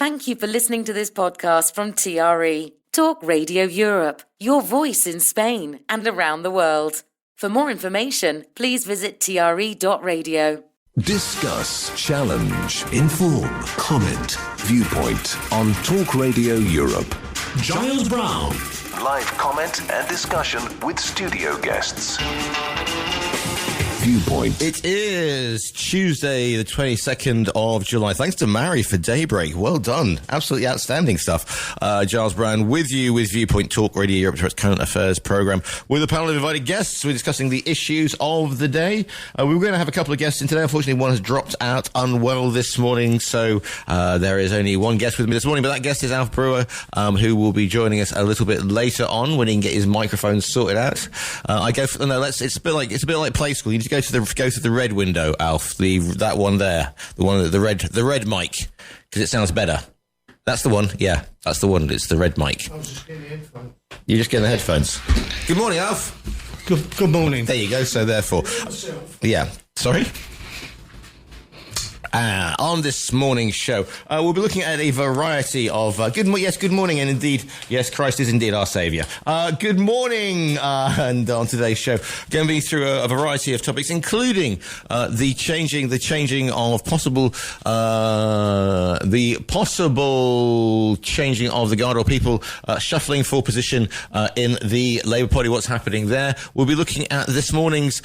Thank you for listening to this podcast from TRE, Talk Radio Europe, your voice in Spain and around the world. For more information, please visit TRE.radio. Discuss, challenge, inform, comment, viewpoint on Talk Radio Europe. Giles Brown. Live comment and discussion with studio guests. Viewpoint. It is Tuesday, the 22nd of July. Thanks to Mary for Daybreak. Well done. Absolutely outstanding stuff. Giles Brown with you with Viewpoint Talk Radio Europe's current affairs program with a panel of invited guests. We're discussing the issues of the day. We were going to have a couple of guests in today. Unfortunately, one has dropped out unwell this morning, so there is only one guest with me this morning, but that guest is Alf Brewer, who will be joining us a little bit later on when he can get his microphone sorted out. It's a bit like play school. You need to go to the red window, Alf. That one there, the red mic, because it sounds better. That's the one. Yeah, that's the one. It's the red mic. I was just getting the headphones. You're just getting the headphones. Good morning, Alf. Good morning. There you go. So therefore, yeah. Sorry. On this morning's show, we'll be looking at a variety of good morning, and indeed, yes, Christ is indeed our saviour. Good morning, and on today's show, going to be through a variety of topics, including the changing of possible changing of the guard, or people shuffling for position in the Labour Party. What's happening there? We'll be looking at this morning's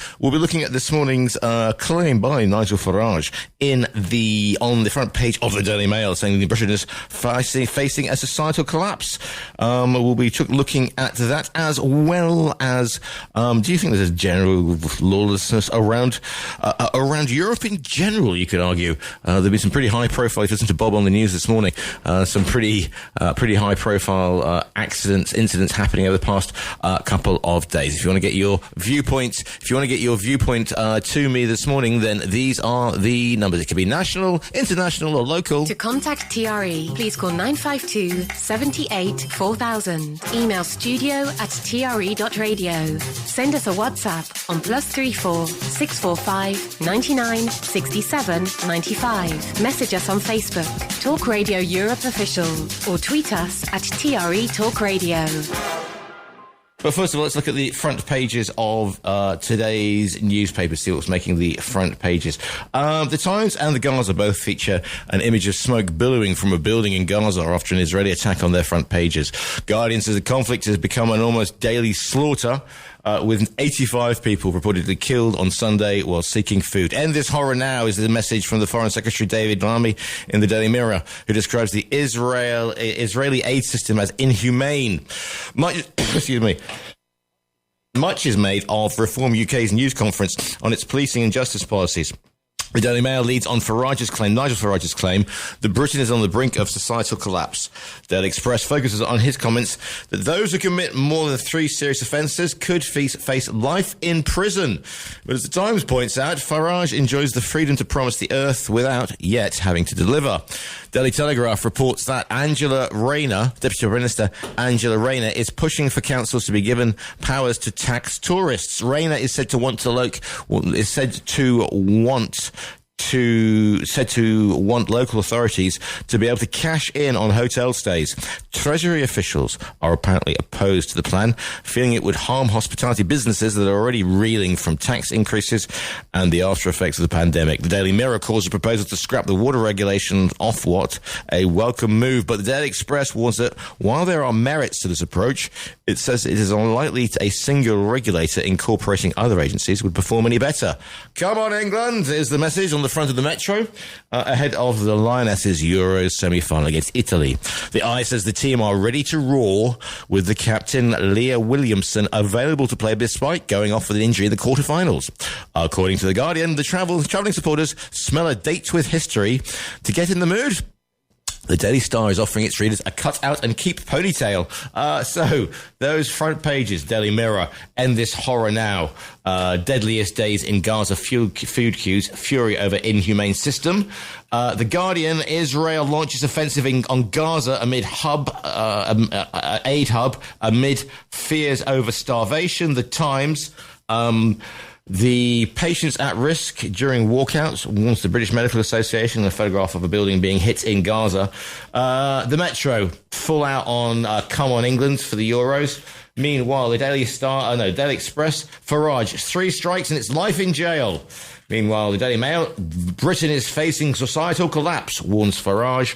claim by Nigel Farage on the front page of the Daily Mail, saying that Britain is facing a societal collapse. We'll be looking at that, as well as do you think there's a general lawlessness around Europe in general? You could argue there'll be some pretty high profile. If you listen to Bob on the news this morning, some pretty high profile incidents happening over the past couple of days. If you want to get your viewpoint, to me this morning, then these are the numbers. It could be national, international or local. To contact TRE, please call 952 78 4000. Email studio@tre.radio. Send us a WhatsApp on +34 645 99 67 95. Message us on Facebook, Talk Radio Europe Official, or tweet us at TRE Talk Radio. But first of all, let's look at the front pages of today's newspapers, see what's making the front pages. The Times and the Gaza both feature an image of smoke billowing from a building in Gaza after an Israeli attack on their front pages. Guardian says the conflict has become an almost daily slaughter, with 85 people reportedly killed on Sunday while seeking food. End this horror now is the message from the Foreign Secretary David Lammy in the Daily Mirror, who describes the Israeli aid system as inhumane. Much is made of Reform UK's news conference on its policing and justice policies. The Daily Mail leads on Nigel Farage's claim that Britain is on the brink of societal collapse. Daily Express focuses on his comments that those who commit more than 3 serious offences could face life in prison. But as the Times points out, Farage enjoys the freedom to promise the earth without yet having to deliver. Daily Telegraph reports that Deputy Minister Angela Rayner, is pushing for councils to be given powers to tax tourists. Rayner is said to want local authorities to be able to cash in on hotel stays. Treasury officials are apparently opposed to the plan, feeling it would harm hospitality businesses that are already reeling from tax increases and the after effects of the pandemic. The Daily Mirror calls the proposal to scrap the water regulations Ofwat a welcome move, but the Daily Express warns that while there are merits to this approach, it says it is unlikely a single regulator incorporating other agencies would perform any better. Come on, England, is the message on the front of the Metro, ahead of the Lionesses' Euros semi-final against Italy. The Eye says the team are ready to roar, with the captain Leah Williamson available to play despite going off with an injury in the quarterfinals. According to The Guardian, the travelling supporters smell a date with history to get in the mood. The Daily Star is offering its readers a cut out and keep ponytail. So those front pages, Daily Mirror, end this horror now. Deadliest days in Gaza, food queues, fury over inhumane system. The Guardian, Israel launches offensive on Gaza amid aid hub amid fears over starvation. The Times, The patients at risk during walkouts, warns the British Medical Association, a photograph of a building being hit in Gaza. The Metro, full out on Come On England for the Euros. Meanwhile, the Daily Express, Farage, 3 strikes and it's life in jail. Meanwhile, the Daily Mail, Britain is facing societal collapse, warns Farage.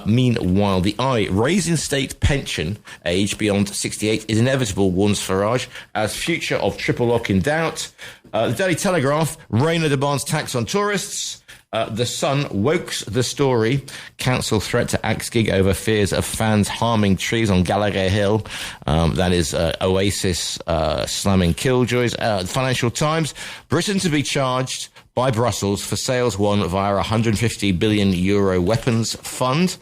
Meanwhile, the Eye, raising state pension age beyond 68 is inevitable, warns Farage, as future of triple lock in doubt. The Daily Telegraph, Rayner demands tax on tourists. The Sun, Wokes the story. Council threat to axe gig over fears of fans harming trees on Gallagher Hill. That is Oasis slamming Killjoys. Financial Times, Britain to be charged by Brussels for sales won via a €150 billion weapons fund.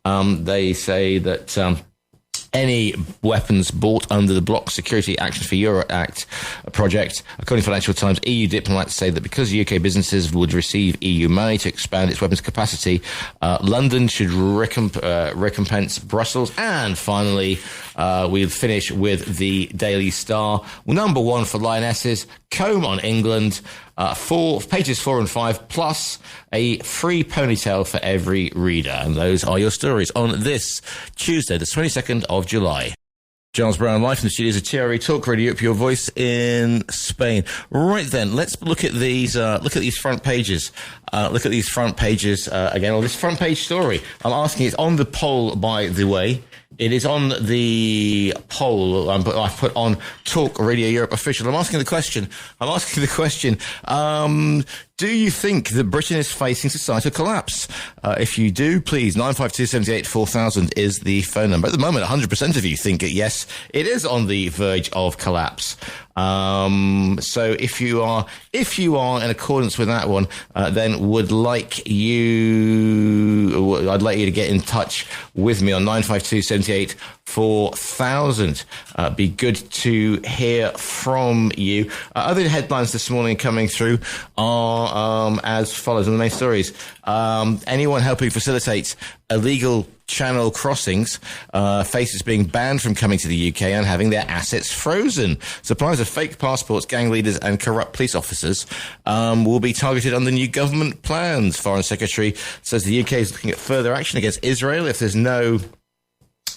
They say that any weapons bought under the Bloc Security Action for Europe Act project. According to Financial Times, EU diplomats say that because UK businesses would receive EU money to expand its weapons capacity, London should recompense Brussels. And finally, we'll finish with the Daily Star. Number 1 for Lionesses, Comb on England. Pages 4 and 5, plus a free ponytail for every reader. And those are your stories on this Tuesday, the 22nd of July. Giles Brown, live from the studios of TRE Talk Radio Europe, your voice in Spain. Right then, let's look at these front pages. Look at these front pages again, or this front page story. I'm asking, it's on the poll, by the way. It is on the poll I've put on Talk Radio Europe Official. I'm asking the question, do you think that Britain is facing societal collapse? If you do, please, 952784000 is the phone number. At the moment, 100% of you think yes, it is on the verge of collapse. So if you are in accordance with that one, then I'd like you to get in touch with me on 952784000. Be good to hear from you. Other headlines this morning coming through are as follows on the main stories. Anyone helping facilitate illegal channel crossings faces being banned from coming to the UK and having their assets frozen. Suppliers of fake passports, gang leaders and corrupt police officers will be targeted under new government plans. Foreign Secretary says the UK is looking at further action against Israel if there's no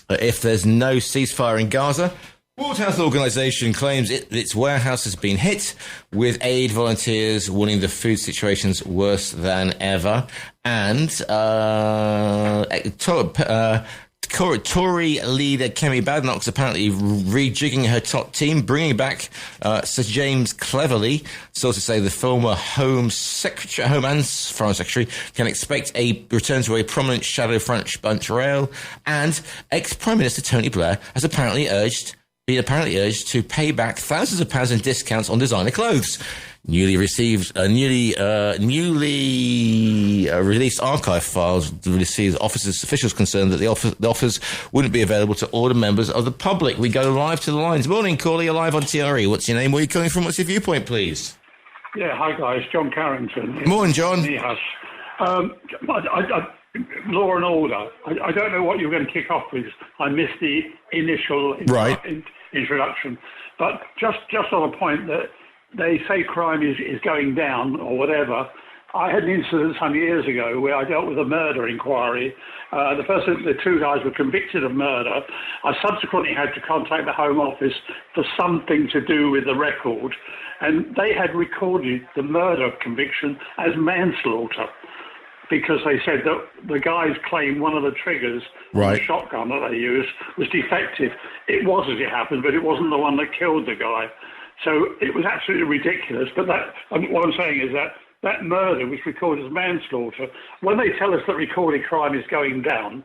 ceasefire in Gaza. World Health Organization claims its warehouse has been hit, with aid volunteers warning the food situation's worse than ever. And Tory leader Kemi Badenoch's apparently rejigging her top team, bringing back Sir James Cleverly. Sources say the former Home and Foreign Secretary can expect a return to a prominent shadow French bunch rail. And ex-Prime Minister Tony Blair has apparently urged to pay back thousands of pounds in discounts on designer clothes. Newly released archive files receives officials concerned that the offers wouldn't be available to order members of the public. We go live to the lines. Morning, caller, you're live on TRE. What's your name? Where are you calling from? What's your viewpoint, please? Yeah, hi guys, John Carrington. Morning, John. Law and order. I don't know what you're going to kick off with. I missed the initial introduction, but just on a point that they say crime is going down or whatever. I had an incident some years ago where I dealt with a murder inquiry. The 2 guys were convicted of murder. I subsequently had to contact the Home Office for something to do with the record, and they had recorded the murder conviction as manslaughter, because they said that the guys claimed one of the triggers on the shotgun that they used was defective. It was, as it happened, but it wasn't the one that killed the guy. So it was absolutely ridiculous. But what I'm saying is that murder was recorded as manslaughter. When they tell us that recorded crime is going down,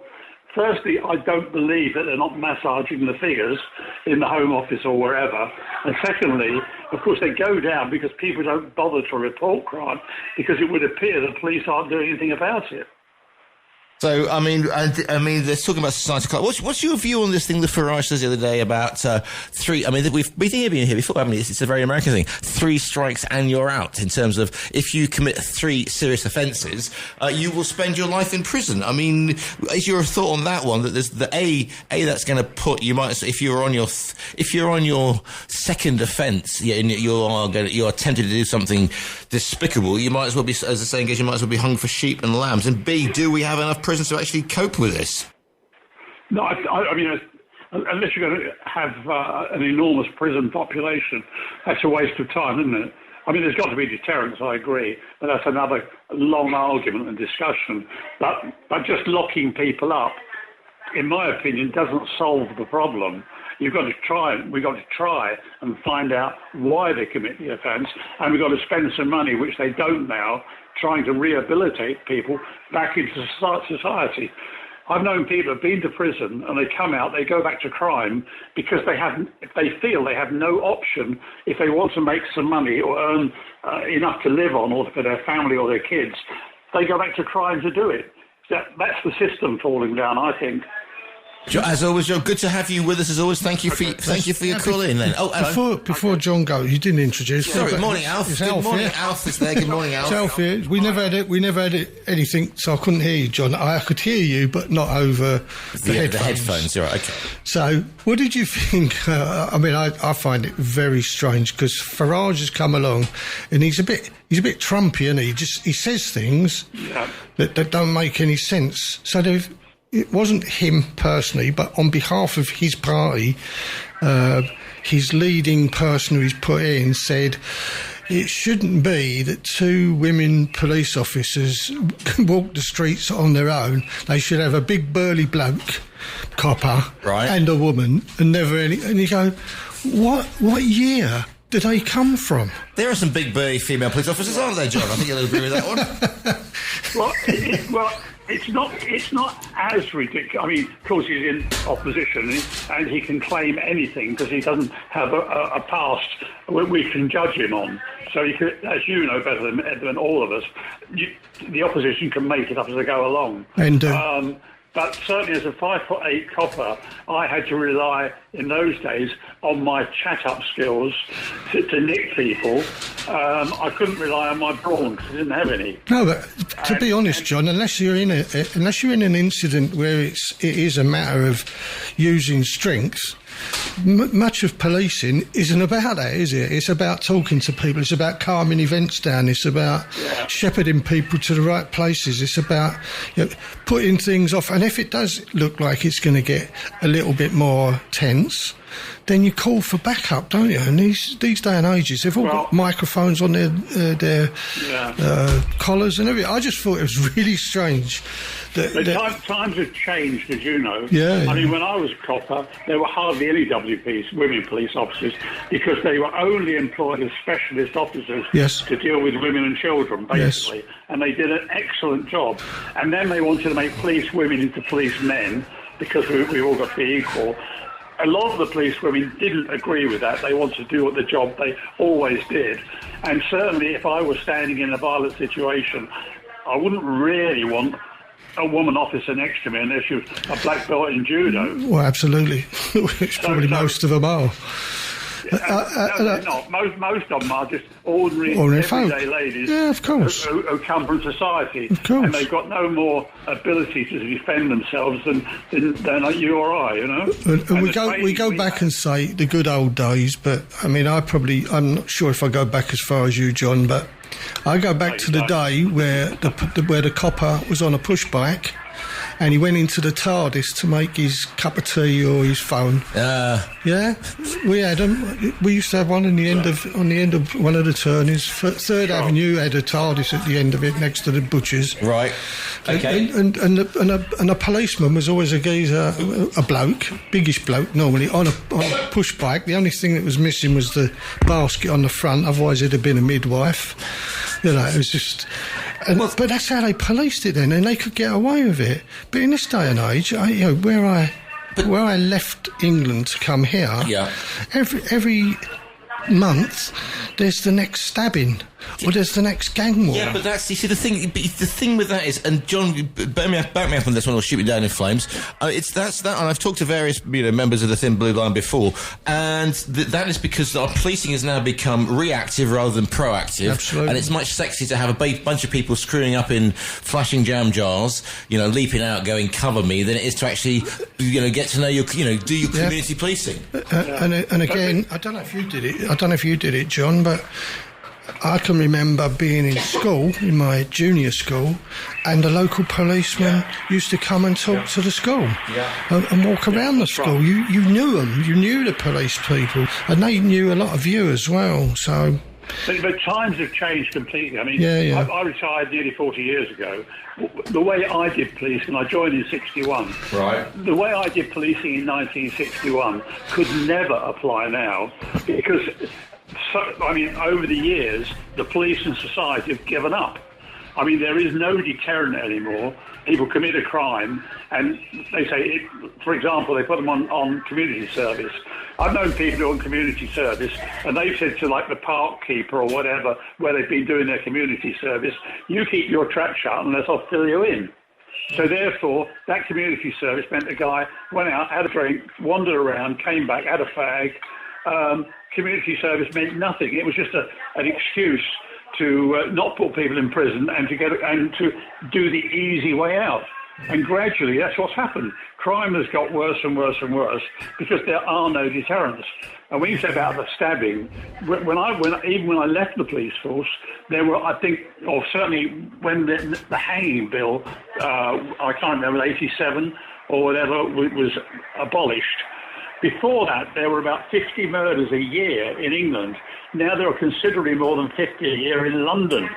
firstly, I don't believe that they're not massaging the figures in the Home Office or wherever. And secondly, of course, they go down because people don't bother to report crime because it would appear the police aren't doing anything about it. So, I mean, they're talking about society. What's your view on this thing that Farage says the other day about three? I mean, we've been here before, haven't we? It's a very American thing. 3 strikes and you're out. In terms of if you commit 3 serious offences, you will spend your life in prison. I mean, is your thought on that one that there's the A that's going to put you might if you're on your second offence, you are tempted to do something despicable. You might as well be, as the saying goes, you might as well be hung for sheep and lambs. And B, do we have enough prisons to actually cope with this? No, I mean, unless you're going to have an enormous prison population, that's a waste of time, isn't it? I mean, there's got to be deterrence, I agree, but that's another long argument and discussion. But just locking people up, in my opinion, doesn't solve the problem. We've got to try and find out why they commit the offence, and we've got to spend some money, which they don't now, trying to rehabilitate people back into society. I've known people who've been to prison and they come out, they go back to crime because they feel they have no option if they want to make some money or earn enough to live on or for their family or their kids. They go back to crime to do it. That's the system falling down, I think. As always, John, good to have you with us. As always, thank you for your call in. Then, before John goes, you didn't introduce. Sorry, morning, Alf. Good morning, Alf is there. Good morning, Alf. It's Alf here. We never had anything, so I couldn't hear you, John. I could hear you, but not over the headphones. The headphones, you're right. Okay. So, what did you think? I mean, I find it very strange because Farage has come along, and he's a bit Trumpy, and he says things that don't make any sense. So it wasn't him personally, but on behalf of his party, his leading person who he's put in said it shouldn't be that 2 women police officers walk the streets on their own. They should have a big burly bloke, copper, and a woman, and never any. And you go, what year did they come from? There are some big burly female police officers, aren't there, John? I think you'll agree with that one. Well, it's not as ridiculous. I mean, of course, he's in opposition and he can claim anything because he doesn't have a past we can judge him on. So, he could, as you know better than all of us, the opposition can make it up as they go along. And but certainly as a 5'8" copper, I had to rely in those days on my chat-up skills to nick people. I couldn't rely on my brawn because I didn't have any. No, but to be honest, John, unless you're in an incident where it is a matter of using strength, much of policing isn't about that, is it? It's about talking to people. It's about calming events down. It's about shepherding people to the right places. It's about putting things off. And if it does look like it's going to get a little bit more tense, then you call for backup, don't you? And these day and ages, they've all got microphones on their collars and everything. I just thought it was really strange. Times have changed, as you know. I mean, when I was a copper, there were hardly any WPs, women police officers, because they were only employed as specialist officers to deal with women and children, basically. Yes. And they did an excellent job. And then they wanted to make police women into police men because we all got to be equal. A lot of the police women didn't agree with that. They wanted to do the job they always did. And certainly if I was standing in a violent situation, I wouldn't really want a woman officer next to me unless she was a black belt in judo. Well, absolutely. Which probably most of them are. No, not. Most of them are just ordinary everyday ladies of course. Who come from society. Of course. And they've got no more ability to defend themselves than you or I, you know. And we go back and say the good old days, but I mean, I'm not sure if I go back as far as you, John, but I go back to the day where the copper was on a push bike and he went into the TARDIS to make his cup of tea or his phone. We had them. We used to have one on the end of one of the turnings. Third Avenue had a TARDIS at the end of it, next to the butchers. Right. Okay. And a policeman was always a geezer, a bloke, biggish bloke normally, on a push bike. The only thing that was missing was the basket on the front. Otherwise, it'd have been a midwife. You know, it was just. But that's how they policed it then, and they could get away with it. But in this day and age, where I left England to come here, every month there's the next stabbing. Well, there's the next gang war. Yeah, but that's, you see, the thing with that is, and John, back me up on this one, or shoot me down in flames. And I've talked to various members of the Thin Blue Line before, and that is because our policing has now become reactive rather than proactive. Absolutely. And it's much sexier to have a bunch of people screwing up in flashing jam jars, leaping out, going cover me, than it is to actually, get to know your, do your community policing. And again, I don't know if you did it, John, but I can remember being in school, in my junior school, and the local policeman used to come and talk to the school and walk around the school. Right. You knew them, you knew the police people, and they knew a lot of you as well. So, but times have changed completely. I mean, I retired nearly 40 years ago. The way I did policing, I joined in 61. Right. The way I did policing in 1961 could never apply now, because over the years, the police and society have given up. I mean, there is no deterrent anymore. People commit a crime, and they say, for example, they put them on community service. I've known people who are on community service, and they've said to, like, the park keeper or whatever, where they've been doing their community service, you keep your trap shut unless I'll fill you in. So therefore, that community service meant the guy went out, had a drink, wandered around, came back, had a fag. Community service meant nothing. It was just an excuse to not put people in prison and to do the easy way out. And gradually, that's what's happened. Crime has got worse and worse and worse because there are no deterrents. And when you say about the stabbing, when I left the police force, there were, I think, or certainly when the hanging bill, I can't remember, 87 or whatever, was abolished. Before that, there were about 50 murders a year in England. Now there are considerably more than 50 a year in London.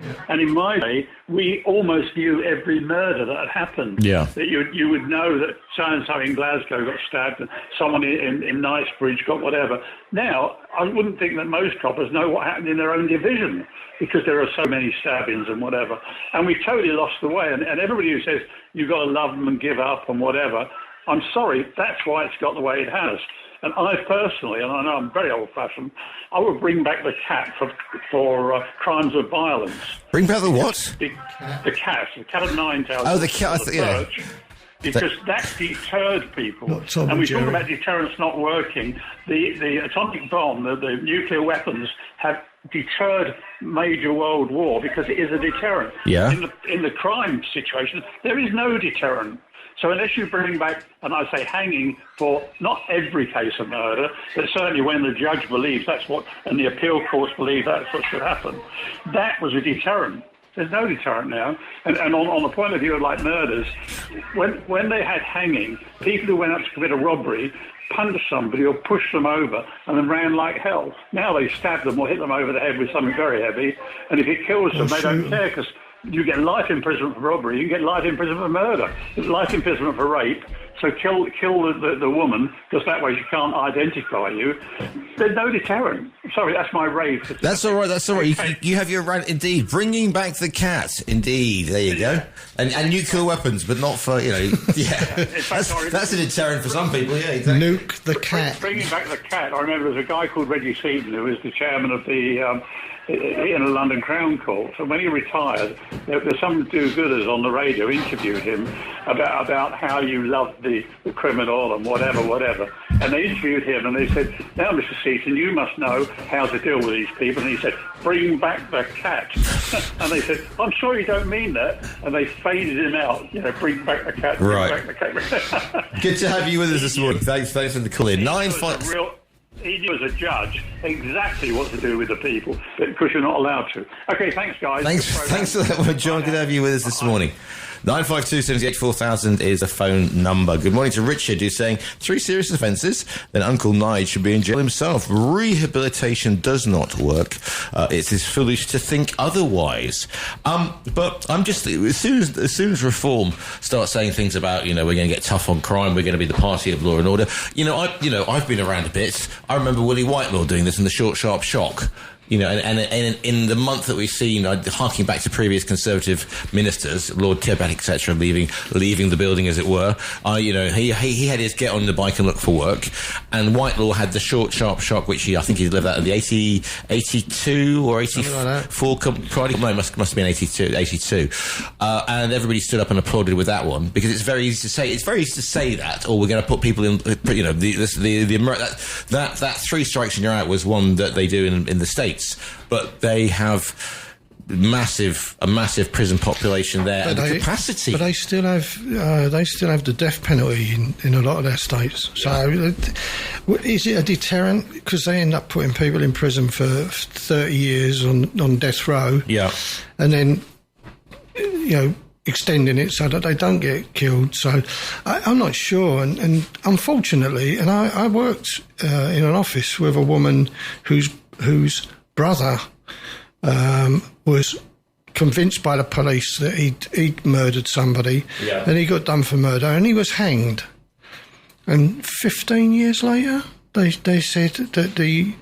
Yeah. And in my day, we almost knew every murder that had happened. Yeah. That you would know that so-and-so in Glasgow got stabbed and someone in Knightsbridge got whatever. Now, I wouldn't think that most coppers know what happened in their own division because there are so many stabbings and whatever. And we've totally lost the way. And everybody who says you've got to love them and give up and whatever, I'm sorry, that's why it's got the way it has. And I personally, and I know I'm very old-fashioned, I would bring back the cat for crimes of violence. Bring back the what? The cat of nine tails. Oh, the cat, yeah. Because that deterred people. And we talk about deterrence not working. The atomic bomb, the nuclear weapons have deterred major world war because it is a deterrent. Yeah. In the crime situation, there is no deterrent. So unless you bring back, and I say hanging for not every case of murder, but certainly when the judge believes that's what, and the appeal courts believe that's what should happen, that was a deterrent. There's no deterrent now. And on the point of view of like murders, when they had hanging, people who went out to commit a robbery punched somebody or pushed them over and then ran like hell. Now they stab them or hit them over the head with something very heavy, and if it kills them, they don't care because you get life imprisonment for robbery, you get life imprisonment for murder, life imprisonment for rape. So kill the woman, because that way she can't identify you. There's no deterrent. Sorry, that's my rave. That's all right. You have your rant, indeed. Bringing back the cat, indeed. There you go. And nuclear weapons, but not for, yeah. That's a deterrent for some people, yeah, exactly. Nuke the cat. Bringing back the cat, I remember there's a guy called Reggie Seaton who was the chairman of the in a London Crown Court. So when he retired, there's some do-gooders on the radio interviewed him about how you love the criminal and whatever. And they interviewed him and they said, now, Mr. Seaton, you must know how to deal with these people. And he said, bring back the cat. And they said, I'm sure you don't mean that. And they faded him out, bring back the cat, bring back the cat. Good to have you with us this morning. Thanks for the call in. He knew as a judge exactly what to do with the people, because you're not allowed to. Okay, thanks, guys. Thanks for that one, John. Good to have you with us this morning. 952 78 4000 is the phone number. Good morning to Richard, who's saying 3 serious offences, then Uncle Nige should be in jail himself. Rehabilitation does not work. It is foolish to think otherwise. But I'm just, as soon as Reform starts saying things about, we're going to get tough on crime, we're going to be the party of law and order. I've been around a bit. I remember Willie Whitelaw doing this in The Short Sharp Shock. You know, and in the month that we've seen, harking back to previous Conservative ministers, Lord Tibbett, etc., leaving the building, as it were, you know, he had his get on the bike and look for work, and Whitelaw had the short, sharp shock, which I think he lived out in the 82 or 84 Friday. No, it must have been 82. And everybody stood up and applauded with that one, because it's very easy to say. It's very easy to say that, or we're going to put people in. You know, that 3 strikes and you're out was one that they do in the States. But they have a massive prison population there, and the capacity. But they still have the death penalty in a lot of their states. So, is it a deterrent? Because they end up putting people in prison for 30 years on death row. Yeah, and then extending it so that they don't get killed. So I'm not sure, and unfortunately, and I worked in an office with a woman whose brother was convinced by the police that he'd murdered somebody, and he got done for murder, and he was hanged. And 15 years later, they said that the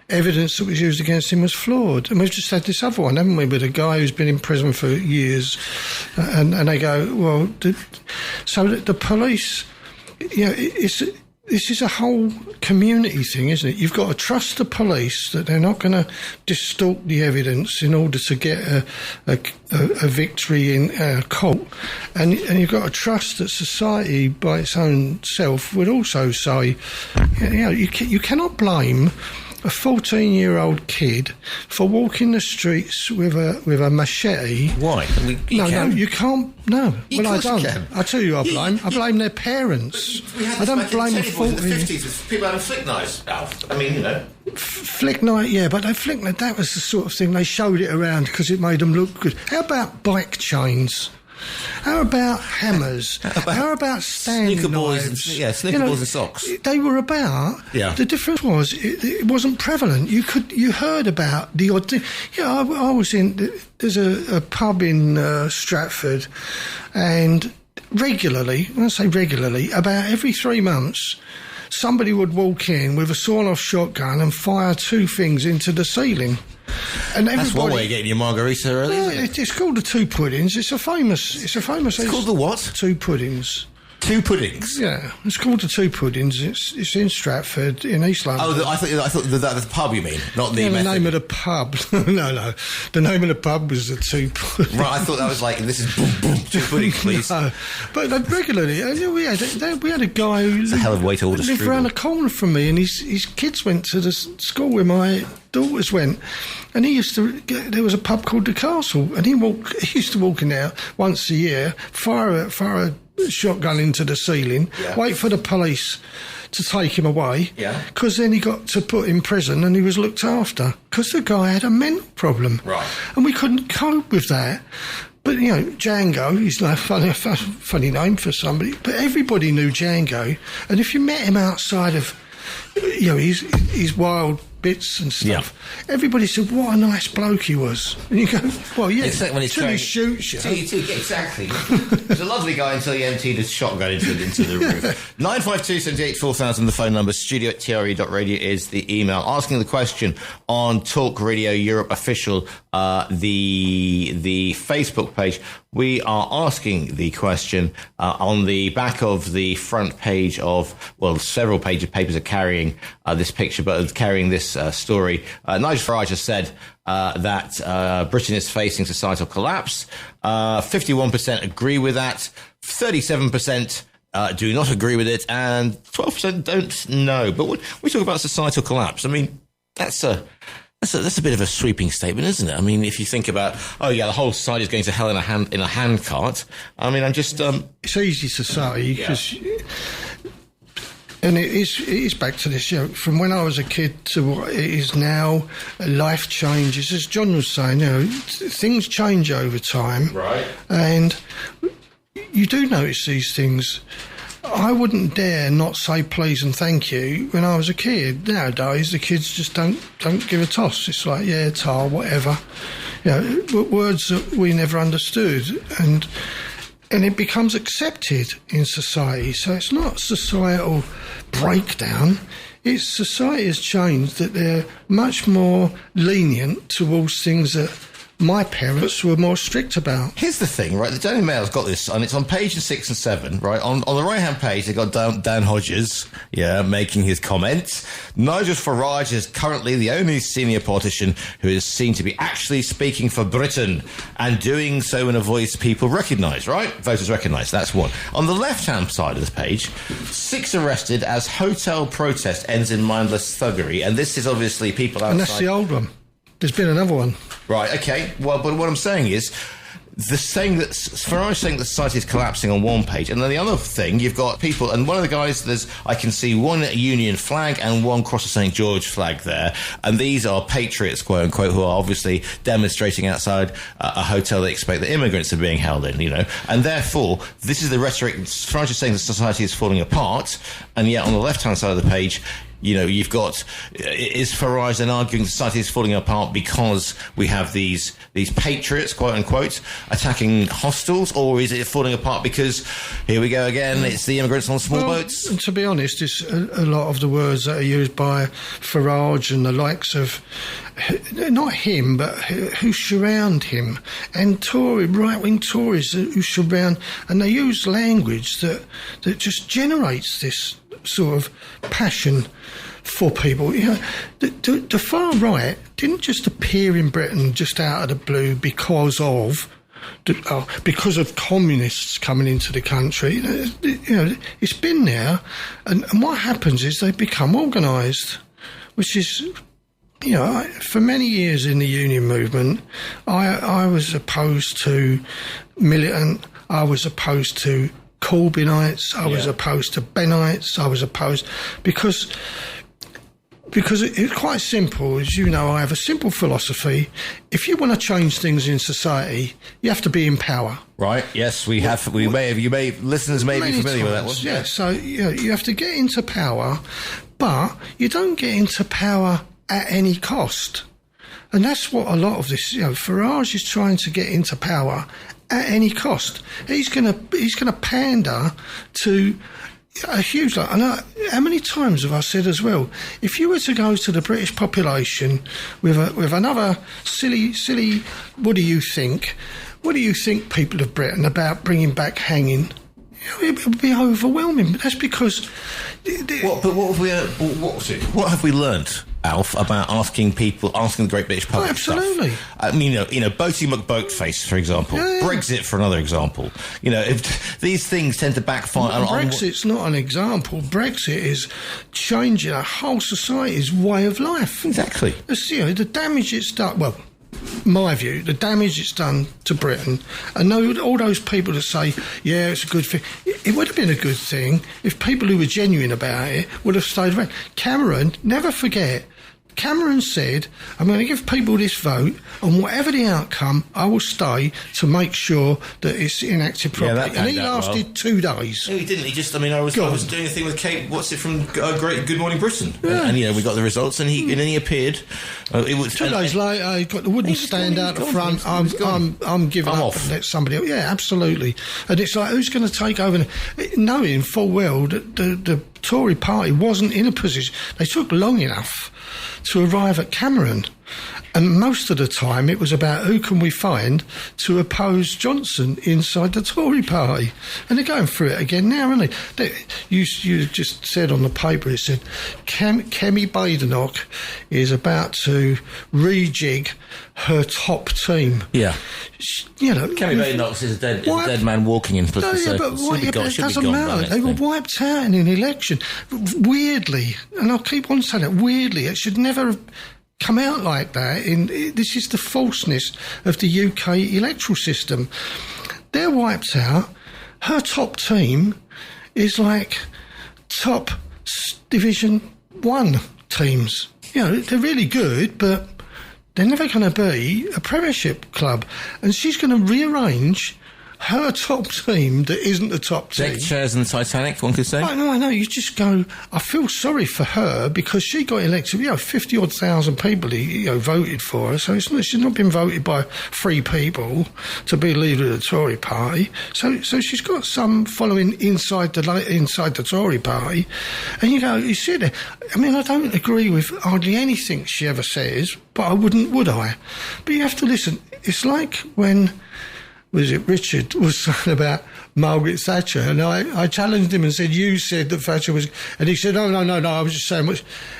evidence that was used against him was flawed. And we've just had this other one, haven't we, with a guy who's been in prison for years, and they go, well, so that the police, this is a whole community thing, isn't it? You've got to trust the police that they're not going to distort the evidence in order to get a victory in court, and you've got to trust that society, by its own self, would also say, you cannot blame a 14-year-old kid for walking the streets with a machete. Why? No, you can't. No, well, I don't. I tell you, I blame their parents. I don't blame the 14. In the 50s, people having flick knives, Alf. I mean, you know. Flick knife, yeah, but that was the sort of thing they showed it around because it made them look good. How about bike chains? How about hammers? How about standing snooker knives? Boys snooker balls and socks. They were about. Yeah. The difference was it wasn't prevalent. You heard about the odd thing. Yeah, I was in. There's a pub in Stratford, and regularly, when I say regularly, about every 3 months, somebody would walk in with a sawn-off shotgun and fire 2 things into the ceiling. And that's one way of getting your margarita early. Well, it's called the 2 puddings. It's famous. It's called the what? 2 puddings. 2 puddings. Yeah, it's called the 2 puddings. It's in Stratford, in East London. Oh, I thought the pub. You mean not the the name of the pub? No, the name of the pub was the 2 puddings. Right, I thought that was like this is boom boom 2 puddings, please. No, but regularly, we had a guy who it's a hell of a way to order lived around the corner from me, and his kids went to the school where my daughters went, and there was a pub called the Castle, and he used to walk in there once a year, fire a shotgun into the ceiling, wait for the police to take him away, because then he got to put in prison and he was looked after, because the guy had a mental problem, right? And we couldn't cope with that. But Django, he's a funny name for somebody, but everybody knew Django, and if you met him outside of his wild bits and stuff, everybody said, what a nice bloke he was. And you go, well, yeah, except when he's till he shoots you. Exactly. He's a lovely guy until he emptied his shotgun into the roof. 952 78 4000, the phone number. studio@tre.radio is the email. Asking the question on Talk Radio Europe Official, the Facebook page. We are asking the question on the back of the front page of, well, several pages of papers are carrying this picture, but carrying this story. Nigel Farage has said that Britain is facing societal collapse. 51% agree with that. 37% do not agree with it, and 12% don't know. But when we talk about societal collapse, I mean, that's a bit of a sweeping statement, isn't it? I mean, if you think about, the whole society is going to hell in a handcart. I mean, I'm just it's easy to say because, and it is back to this. From when I was a kid to what it is now, life changes. As John was saying, things change over time, right? And you do notice these things. I wouldn't dare not say please and thank you when I was a kid. Nowadays, the kids just don't give a toss. It's like, yeah, tar, whatever. Words that we never understood, and it becomes accepted in society. So it's not societal breakdown. it's society has changed, that they're much more lenient towards things that my parents were more strict about. Here's the thing, right? The Daily Mail's got this, and it's on pages 6 and 7, right? On the right-hand page, they've got Dan Hodges, making his comments. Nigel Farage is currently the only senior politician who is seen to be actually speaking for Britain and doing so in a voice people recognise, right? Voters recognise. That's one. On the left-hand side of the page, 6 arrested as hotel protest ends in mindless thuggery, and this is obviously people outside... And that's the old one. There's been another one. Right, okay. Well, but what I'm saying is, Farage saying that society is collapsing on one page, and then the other thing, you've got people, and one of the guys, I can see one Union flag and one Cross of St. George flag there, and these are patriots, quote unquote, who are obviously demonstrating outside a hotel they expect that immigrants are being held in, and therefore, this is the rhetoric. Farage is saying that society is falling apart, and yet on the left-hand side of the page, you've got, is Farage then arguing society is falling apart because we have these patriots, quote unquote, attacking hostels, or is it falling apart because, here we go again, it's the immigrants on small boats? And to be honest, it's a lot of the words that are used by Farage and the likes of, not him, but who surround him, and right-wing Tories who surround, and they use language that just generates this sort of passion for people. The far right didn't just appear in Britain just out of the blue because of communists coming into the country. It's been there, and what happens is they become organised, which is, for many years in the union movement, I was opposed to militant, I was opposed to Corbynites, I was opposed to Bennites, I was opposed because it's quite simple. As you know, I have a simple philosophy. If you want to change things in society, you have to be in power. Right, yes, listeners may be familiar with that one. Yeah, so you have to get into power, but you don't get into power at any cost. And that's what a lot of this, Farage is trying to get into power at any cost. He's gonna pander to a huge lot. I know how many times have I said as well, if you were to go to the British population with another silly, what do you think people of Britain about bringing back hanging? It would be overwhelming. But that's because. What have we learnt, Alf, about asking the Great British public? Absolutely. Stuff? I mean, Boaty McBoatface, for example, Brexit for another example. If these things tend to backfire. Brexit's not an example. Brexit is changing a whole society's way of life. Exactly. The damage it's done. Well, my view, the damage it's done to Britain, and all those people that say, it's a good thing, it would have been a good thing if people who were genuine about it would have stayed around. Cameron, never forget, Cameron said, I'm going to give people this vote, and whatever the outcome, I will stay to make sure that it's enacted properly. And he lasted 2 days. No, he didn't. He just, I was doing a thing with Kate, from Good Morning Britain. Yeah. And we got the results, and he appeared. 2 days later, he got the wooden stand out the front. I'm giving up and let somebody else. Yeah, absolutely. And it's like, who's going to take over? Knowing full well that the Tory party wasn't in a position. They took long enough to arrive at Cameron, and most of the time it was about who can we find to oppose Johnson inside the Tory party, and they're going through it again now, aren't they? You just said on the paper, it said Kemi Badenoch is about to rejig her top team. Yeah. Kemi Badenoch is a dead man walking in. But it doesn't matter. They were wiped out in an election. Weirdly, and I'll keep on saying it, weirdly, it should never have come out like that. This is the falseness of the UK electoral system. They're wiped out. Her top team is like top Division 1 teams. They're really good, but they're never going to be a Premiership club. And she's going to rearrange her top team that isn't the top team. Deck chairs in the Titanic, one could say. I know. You just go, I feel sorry for her because she got elected. 50-odd thousand people voted for her. So she's not been voted by 3 people to be leader of the Tory party. So she's got some following inside the Tory party. And you sit there. I mean, I don't agree with hardly anything she ever says, but I wouldn't, would I? But you have to listen. It's like when, Richard was saying about Margaret Thatcher, and I challenged him and said, you said that Thatcher was... And he said, no, I was just saying...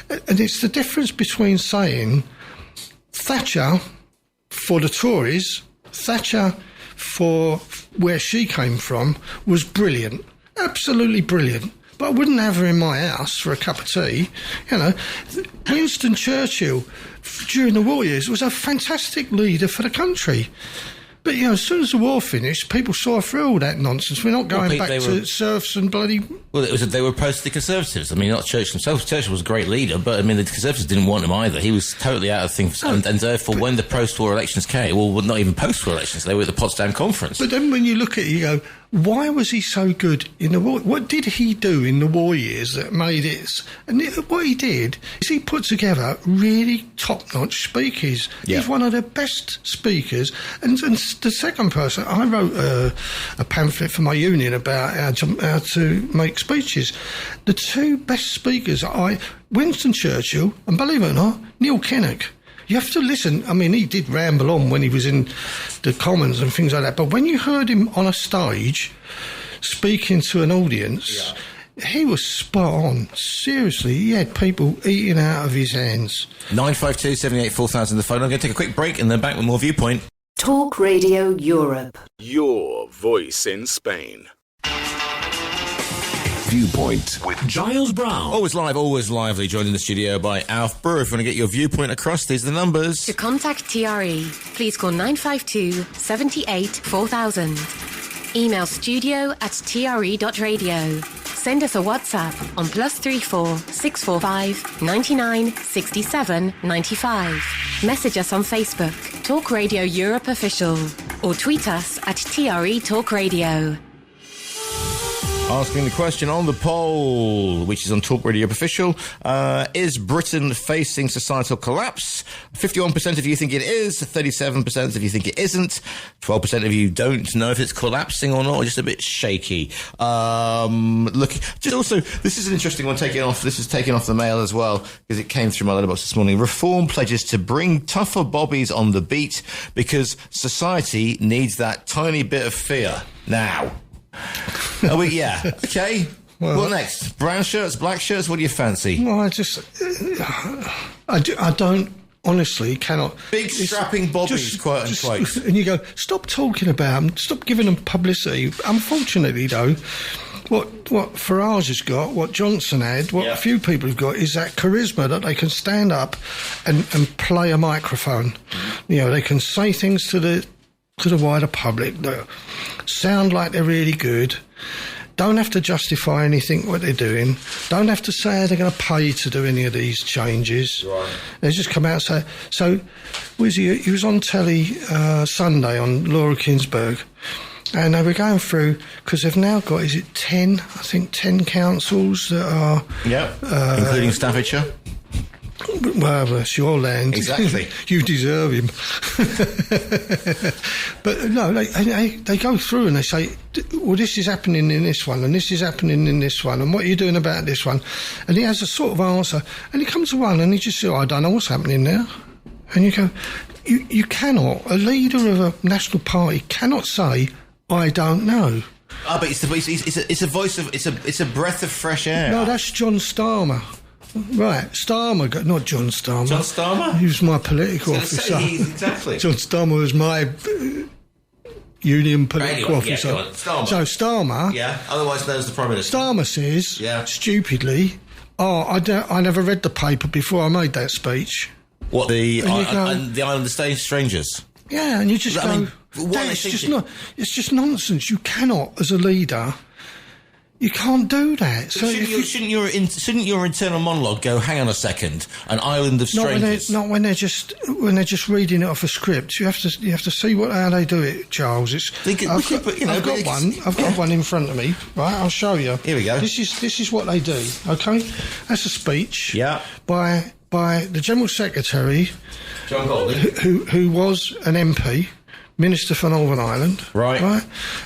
And it's the difference between saying Thatcher for the Tories, Thatcher for where she came from, was brilliant, absolutely brilliant. But I wouldn't have her in my house for a cup of tea. Winston Churchill, during the war years, was a fantastic leader for the country. But, as soon as the war finished, people saw through all that nonsense. We're not going back to serfs and bloody... Well, they were opposed to the Conservatives. I mean, not Churchill himself. Churchill was a great leader, but, I mean, the Conservatives didn't want him either. He was totally out of things. And therefore, when the post-war elections came, not even post-war elections, they were at the Potsdam Conference. But then when you look at it, you go, why was he so good in the war? What did he do in the war years that made it... And what he did is he put together really top-notch speakers. Yeah. He's one of the best speakers. And the second person, I wrote a pamphlet for my union about how to make speeches. The 2 best speakers, Winston Churchill, and believe it or not, Neil Kinnock. You have to listen. I mean, he did ramble on when he was in the Commons and things like that, but when you heard him on a stage speaking to an audience, he was spot on. Seriously, he had people eating out of his hands. 952 78 4000 the phone. I'm going to take a quick break and then back with more Viewpoint. Talk Radio Europe. Your voice in Spain. Viewpoint with Giles Brown. Always live, always lively. Joined in the studio by Alf Brewer. If you want to get your viewpoint across, these are the numbers. To contact TRE, please call 952 78 4000. Email studio@tre.radio. Send us a WhatsApp on +34 645 99 67 95. Message us on Facebook, Talk Radio Europe Official, or tweet us at TRE Talk Radio. Asking the question on the poll, which is on Talk Radio Official, is Britain facing societal collapse? 51% of you think it is, 37% of you think it isn't, 12% of you don't know if it's collapsing or not, or just a bit shaky. Look, just also, this is an interesting one this is taken off the mail as well, because it came through my letterbox this morning. Reform pledges to bring tougher bobbies on the beat because society needs that tiny bit of fear now. Okay. Well, what next? Brown shirts, black shirts, what do you fancy? Well, I don't honestly cannot. Big strapping bobbies, quote unquote. And you go, stop talking about them, stop giving them publicity. Unfortunately, though, what Farage has got, what Johnson had, what a few people have got is that charisma that they can stand up and play a microphone. They can say things to the wider public that sound like they're really good, don't have to justify anything what they're doing, don't have to say they're going to pay to do any of these changes. Right. They just come out and say... So, he was on telly Sunday on Laura Kingsburg, and they were going through, because they've now got, 10 councils that are... including Staffordshire. Well, it's your land. Exactly. You deserve him. But no, they go through and they say, well, this is happening in this one, and this is happening in this one, and what are you doing about this one? And he has a sort of answer, and he comes to one and he just says, I don't know what's happening now. And you go, you cannot, a leader of a national party cannot say, I don't know. But it's a voice of, it's a breath of fresh air. No, that's John Starmer. Right, Starmer, not John Starmer. John Starmer? He was my political officer. Exactly. John Starmer was my union political officer. Yeah, Starmer. So Starmer... Yeah, otherwise known as the Prime Minister. Starmer says, stupidly, I never read the paper before I made that speech. What, the Island of Strangers? Yeah, and you just it's just nonsense. You cannot, as a leader... You can't do that. So shouldn't your internal monologue go? Hang on a second, an island of strangers. Not when they're just reading it off a script. You have to see how they do it, Giles. I've got one in front of me. Right, I'll show you. Here we go. This is what they do. Okay, that's a speech. Yeah. By the General Secretary, John Golding, who was an MP. Minister for Northern Ireland. Right.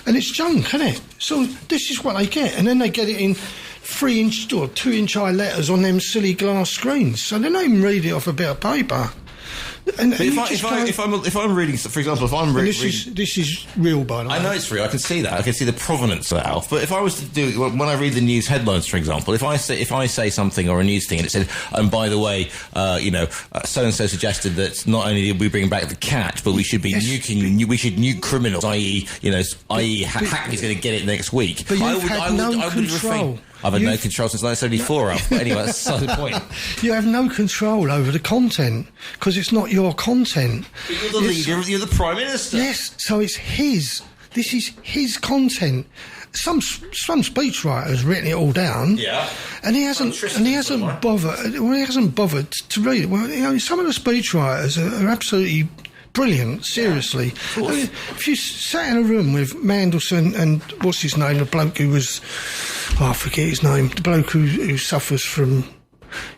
And it's junk, isn't it? So this is what they get. And then they get it in 3-inch or 2-inch high letters on them silly glass screens. So they don't even read it off a bit of paper. And if I'm reading, for example, if I'm reading... This is real, by the way. I know it's real. I can see that. I can see the provenance of that, Alf. But if I was to do... When I read the news headlines, for example, if I say something or a news thing and it said, and by the way, so-and-so suggested that not only did we bring back the cat, but we should be we should nuke criminals, i.e. Hackney's going to get it next week. But you've had no control. I've had no control since 1974, Alf. But anyway, that's the point. You have no control over the content because it's not your content. But you're the leader, you're the Prime Minister. Yes, so it's his. This is his content. Some speechwriter's written it all down. Yeah. And he hasn't bothered. Well, he hasn't bothered to read it. Well, some of the speechwriters are absolutely brilliant, seriously. Yeah, I mean, if you sat in a room with Mandelson and what's his name, the bloke who was, I forget his name, the bloke who suffers from,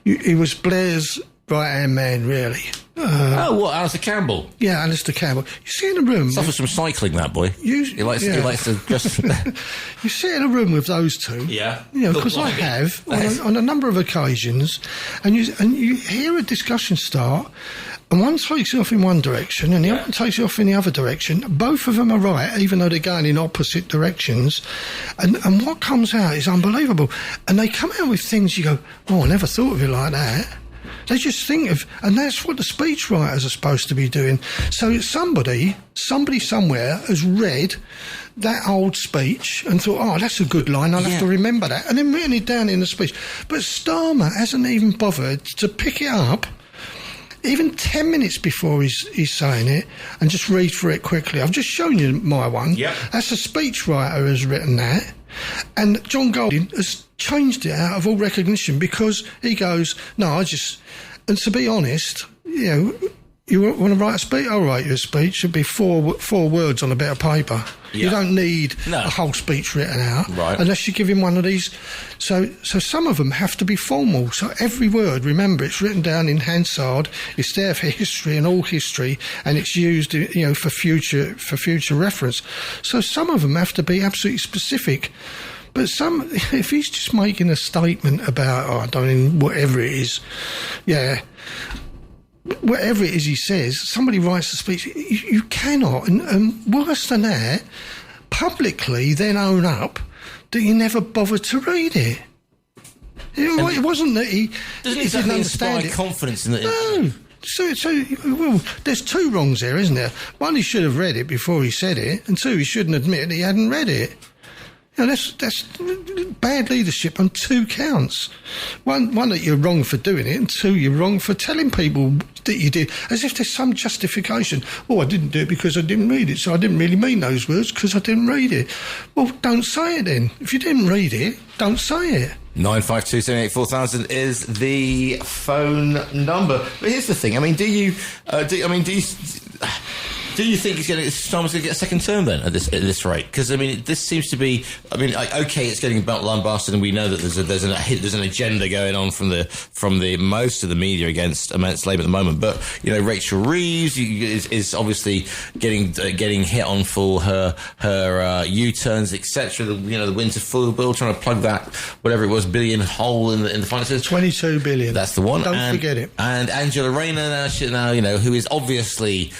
he was Blair's right-hand man, really. Alistair Campbell? Yeah, Alistair Campbell. You sit in a room... Suffers from cycling, that boy. He likes to just... You sit in a room with those two. Yeah. Because I have, on a number of occasions, and you hear a discussion start, and one takes it off in one direction, and the other takes it off in the other direction. Both of them are right, even though they're going in opposite directions. And what comes out is unbelievable. And they come out with things you go, oh, I never thought of it like that. They just think of, and that's what the speechwriters are supposed to be doing. So somebody somewhere has read that old speech and thought, oh, that's a good line, I'll have to remember that, and then written it down in the speech. But Starmer hasn't even bothered to pick it up, even 10 minutes before he's saying it, and just read through it quickly. I've just shown you my one. Yep. That's a speechwriter has written that. And John Golding has changed it out of all recognition because he goes, no, and to be honest, you want to write a speech? I'll write you a speech. It should be four words on a bit of paper. Yeah. You don't need a whole speech written out unless you give him one of these. So some of them have to be formal. So every word, remember, it's written down in Hansard. It's there for history and all history, and it's used, for future reference. So some of them have to be absolutely specific. But if he's just making a statement about, whatever it is, whatever it is he says, somebody writes a speech, you cannot, and worse than that, publicly then own up that you never bothered to read it. It wasn't that he didn't understand it. Confidence in it. No. So, there's two wrongs there, isn't there? One, he should have read it before he said it, and two, he shouldn't admit that he hadn't read it. That's bad leadership on two counts. One, that you're wrong for doing it, and two, you're wrong for telling people that you did, as if there's some justification. Oh, I didn't do it because I didn't read it, so I didn't really mean those words because I didn't read it. Well, don't say it then. If you didn't read it, don't say it. 952784000 is the phone number. But here's the thing. I mean, do you think Starmer's going to get a second term then at this rate? Because this seems to be. It's getting about lambasted, and we know that there's an agenda going on from the most of the media against immense Labour at the moment. But Rachel Reeves is obviously getting hit on for her U-turns, etc. The winter fuel bill, trying to plug that whatever it was billion hole in the finances. 22 billion. That's the one. Don't forget it. And Angela Rayner now who is obviously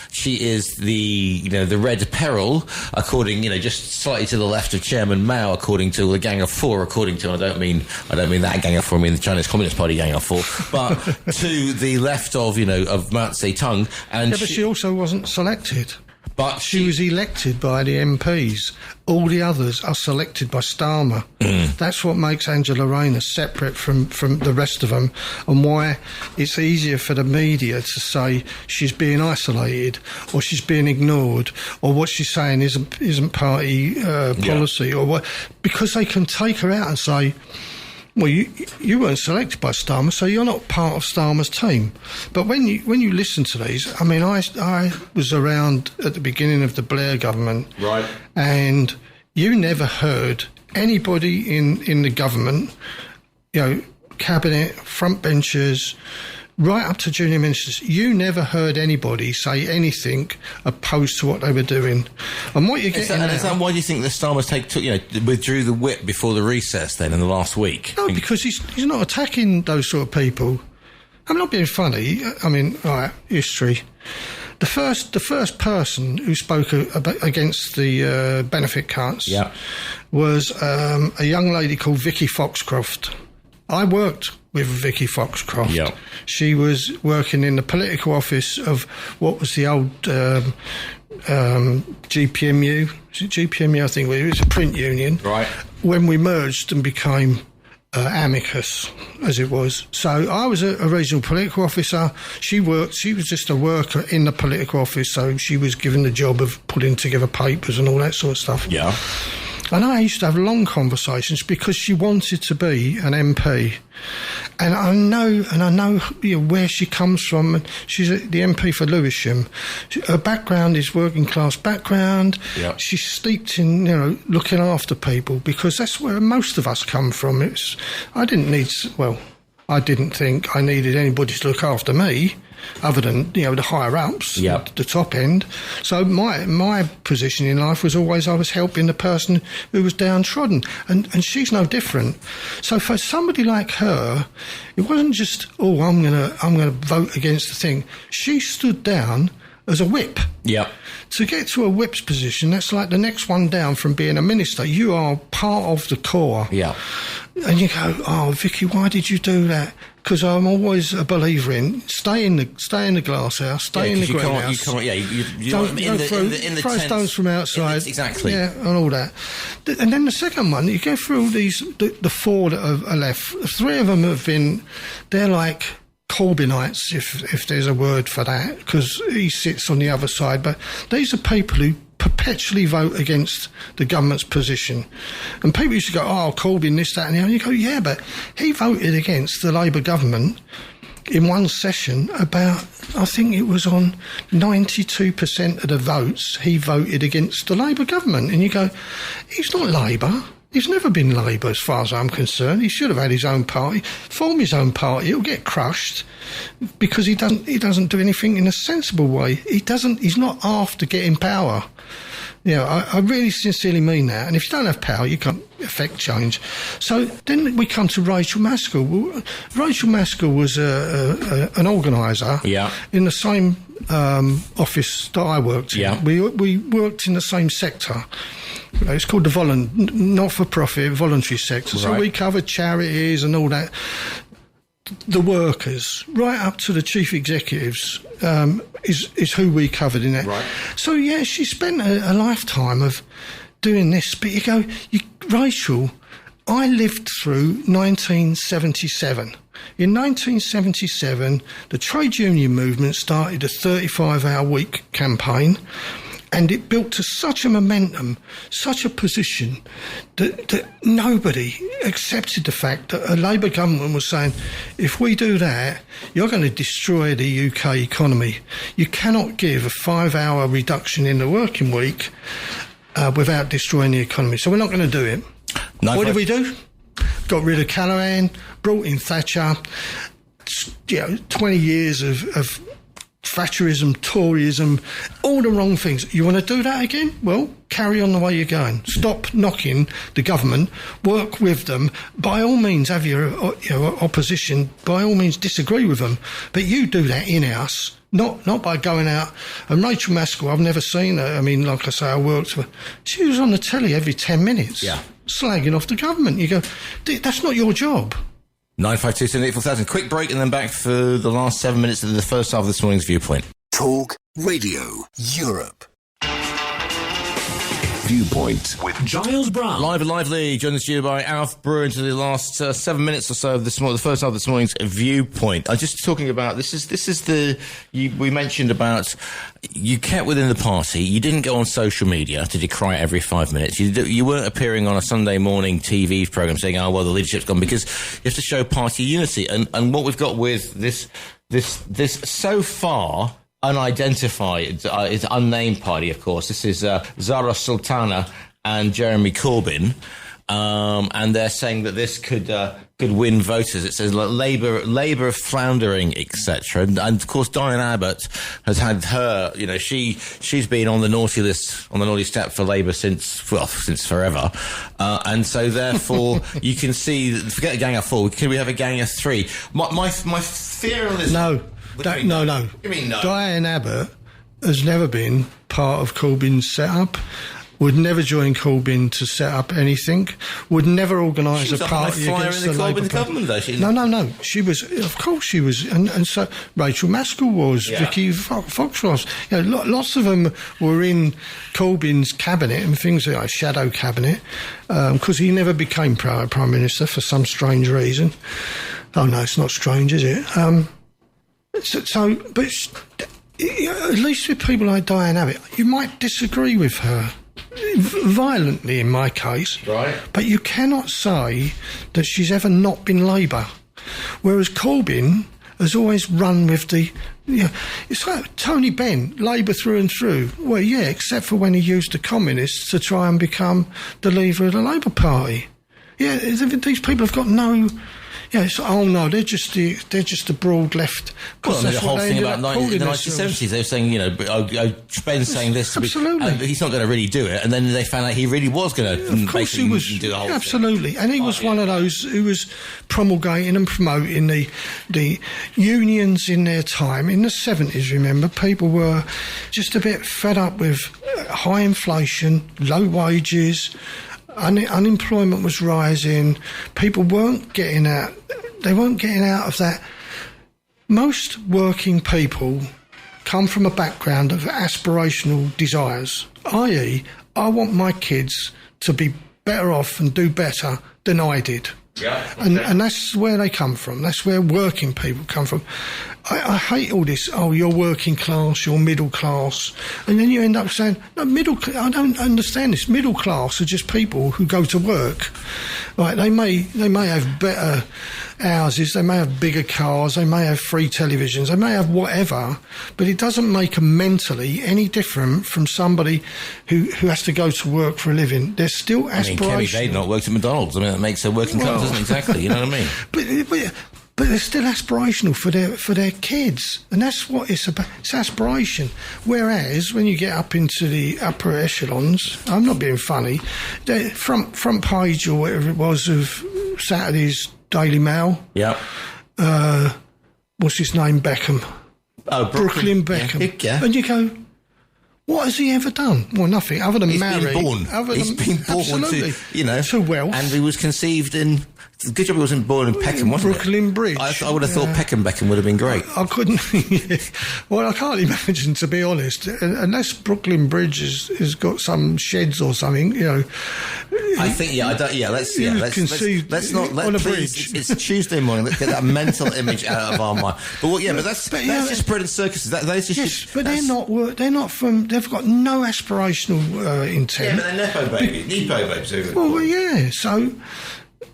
the red peril, according just slightly to the left of Chairman Mao, according to the Gang of Four. According to I don't mean that Gang of Four. I mean the Chinese Communist Party Gang of Four, but to the left of Mao Zedong. And but she also wasn't selected. But she was elected by the MPs. All the others are selected by Starmer. That's what makes Angela Rayner separate from the rest of them, and why it's easier for the media to say she's being isolated or she's being ignored or what she's saying isn't party policy or what, because they can take her out and say, well, you weren't selected by Starmer, so you're not part of Starmer's team. But when you listen to these, I mean, I was around at the beginning of the Blair government, right, and you never heard anybody in the government, cabinet, front benchers, right up to junior ministers, you never heard anybody say anything opposed to what they were doing. And what you're getting is that why do you think the Starmer withdrew the whip before the recess then in the last week? No, because he's not attacking those sort of people. I'm not being funny. I mean, right, history. The first person who spoke against the benefit cuts was a young lady called Vicky Foxcroft. I worked with Vicky Foxcroft. Yep. She was working in the political office of what was the old GPMU. Was it GPMU? I think it was a print union. Right. When we merged and became Amicus, as it was. So I was a regional political officer. She was just a worker in the political office, so she was given the job of putting together papers and all that sort of stuff. Yeah. And I used to have long conversations because she wanted to be an MP. And I know where she comes from. And she's the MP for Lewisham. Her background is working class background. Yep. She's steeped in, looking after people, because that's where most of us come from. I didn't think I needed anybody to look after me, other than the higher ups, the top end. So my position in life was always I was helping the person who was downtrodden, and she's no different. So for somebody like her, it wasn't just I'm gonna vote against the thing. She stood down as a whip. Yeah. To get to a whip's position, that's like the next one down from being a minister. You are part of the core. Yeah. And you go, oh, Vicky, why did you do that? Because I'm always a believer in stay in the glass house, stay in the greenhouse. Throw stones from outside. Exactly. Yeah, and all that. And then the second one, you go through all these, the four that are left. Three of them they're like Corbynites, if there's a word for that, because he sits on the other side. But these are people who perpetually vote against the government's position. And people used to go, oh, Corbyn, this, that and the other. And you go, yeah, but he voted against the Labour government in one session about, I think it was on 92% of the votes, he voted against the Labour government. And you go, he's not Labour. He's never been Labour as far as I'm concerned. He should have had his own party, form his own party. It'll get crushed because he doesn't do anything in a sensible way. He's not after getting power. I really sincerely mean that. And if you don't have power, you can't affect change. So then we come to Rachel Maskell. Well, Rachel Maskell was an organiser in the same office that I worked in. Yeah. We worked in the same sector. It's called the not-for-profit voluntary sector. Right. So we covered charities and all that. The workers, right up to the chief executives, is who we covered in that. Right. So, yeah, she spent a lifetime of doing this. But you go, Rachel, I lived through 1977. In 1977, the trade union movement started a 35-hour week campaign, and it built to such a momentum, such a position, that nobody accepted the fact that a Labour government was saying, if we do that, you're going to destroy the UK economy. You cannot give a 5-hour reduction in the working week without destroying the economy. So we're not going to do it. What did we do? Got rid of Callaghan, brought in Thatcher, 20 years of Thatcherism, Toryism, all the wrong things. You want to do that again? Well, carry on the way you're going. Stop knocking the government. Work with them. By all means, have your opposition. By all means, disagree with them. But you do that in-house, not by going out. And Rachel Maskell, I've never seen her. I mean, like I say, I worked with her. She was on the telly every 10 minutes, slagging off the government. You go, that's not your job. 952-784-1000. Quick break and then back for the last 7 minutes of the first half of this morning's Viewpoint. Talk Radio Europe. Viewpoint with Giles Brown. Live and lively, joined in the studio by Alf Brewer into the last 7 minutes or so of this morning, the first half of this morning's Viewpoint. I'm just talking about we mentioned about you kept within the party. You didn't go on social media to decry it every 5 minutes. You weren't appearing on a Sunday morning TV programme saying, "Oh well, the leadership's gone," because you have to show party unity. And what we've got with this so far unidentified, it's unnamed party, of course. This is Zara Sultana and Jeremy Corbyn, and they're saying that this could win voters. It says like Labour floundering, etc. And of course, Diane Abbott has had her. She's been on the naughty list, on the naughty step for Labour since forever, and so therefore you can see. Forget a gang of 4. Can we have a gang of 3? My fear on this. No. No. You mean no? Diane Abbott has never been part of Corbyn's setup. Would never join Corbyn to set up anything. Would never organise a party against the Labour government, though. No. She was, of course, she was, and so Rachel Maskell was, yeah. Vicky Fox was. Lots of them were in Corbyn's cabinet and things like shadow cabinet, because he never became prime minister for some strange reason. Oh no, it's not strange, is it? But at least with people like Diane Abbott, you might disagree with her violently in my case, right? But you cannot say that she's ever not been Labour, whereas Corbyn has always run with the. It's like Tony Benn, Labour through and through. Well, yeah, except for when he used the communists to try and become the leader of the Labour Party. Yeah, these people have got no. Yeah, they're just the broad left. Well, the whole thing about the 1970s, they were saying, Ben's saying this. Absolutely. He's not going to really do it. And then they found out he really was going to do the whole thing. Absolutely. And he was one of those who was promulgating and promoting the unions in their time. In the 70s, remember, people were just a bit fed up with high inflation, low wages. Unemployment was rising. People weren't getting out. They weren't getting out of that. Most working people come from a background of aspirational desires, i.e., I want my kids to be better off and do better than I did. Yeah, okay. And that's where they come from. That's where working people come from. I hate all this, you're working class, you're middle class. And then you end up saying, no, I don't understand this. Middle class are just people who go to work. Right, they may have better houses, they may have bigger cars, they may have free televisions, they may have whatever, but it doesn't make them mentally any different from somebody who has to go to work for a living. They're still aspirational. Kelly Dade not worked at McDonald's. That makes her working class, doesn't exactly, you know what I mean? But they're still aspirational for their kids, and that's what it's about. It's aspiration. Whereas when you get up into the upper echelons, I'm not being funny. The front page or whatever it was of Saturday's Daily Mail. Yeah. What's his name? Beckham. Oh, Brooklyn Beckham. Yeah. And you go, what has he ever done? Well, nothing other than marry. He's been born to wealth, and he was conceived in. Good job he wasn't born in Peckham, wasn't Brooklyn it? Bridge. I would have thought Peckham would have been great. I couldn't. Well, I can't imagine, to be honest, unless Brooklyn Bridge has got some sheds or something. I think let's not on a bridge. It's Tuesday morning. Let's get that mental image out of our mind. But that's just bread and circuses. They're not from. They've got no aspirational intent. Yeah, but they're nepo babies. Well, yeah. So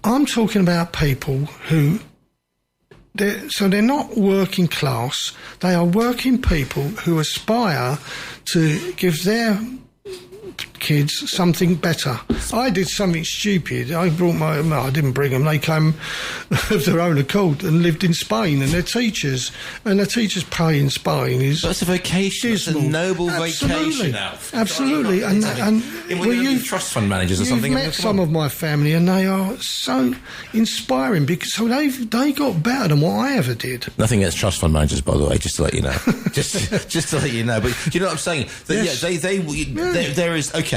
I'm talking about people who. They're not working class. They are working people who aspire to give their kids something better. I did something stupid. I didn't bring them. They came of their own accord and lived in Spain, and they're teachers. And the teachers' pay in Spain is that's a vacation. Dismal. It's a noble vacation. Absolutely. And you trust fund managers or something. You've met some of my family, and they are so inspiring because they got better than what I ever did. Nothing against trust fund managers, by the way. Just to let you know. just to let you know. But you know what I'm saying? That, yes. There is okay.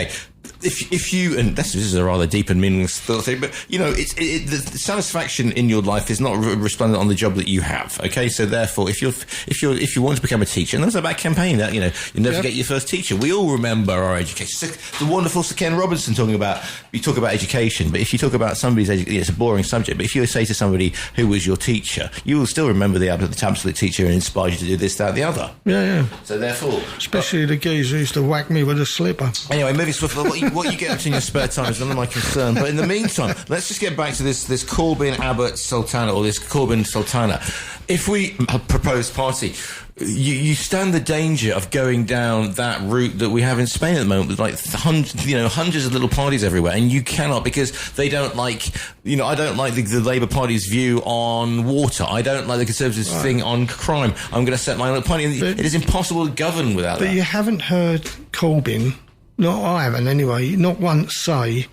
if you, and this is a rather deep and meaningless thing, but the satisfaction in your life is not resplendent on the job that you have. Okay, so therefore, if you want to become a teacher, and that's about campaigning that you never get your first teacher. We all remember our education. The wonderful Sir Ken Robinson you talk about education, but if you talk about somebody's education, it's a boring subject. But if you say to somebody who was your teacher, you will still remember the absolute teacher and inspired you to do this, that, and the other. Yeah. So therefore, especially the geezer who used to whack me with a slipper. Anyway, moving swiftly. What you get up to in your spare time is none of my concern. But in the meantime, let's just get back to this Corbyn Abbott Sultana, or this Corbyn Sultana. If we propose party, you stand the danger of going down that route that we have in Spain at the moment, with like hundreds of little parties everywhere, and you cannot, because they don't like. I don't like the Labour Party's view on water. I don't like the Conservatives' thing on crime. I'm going to set my own party. It is impossible to govern without that. But you haven't heard Corbyn. No, I haven't anyway, not once say,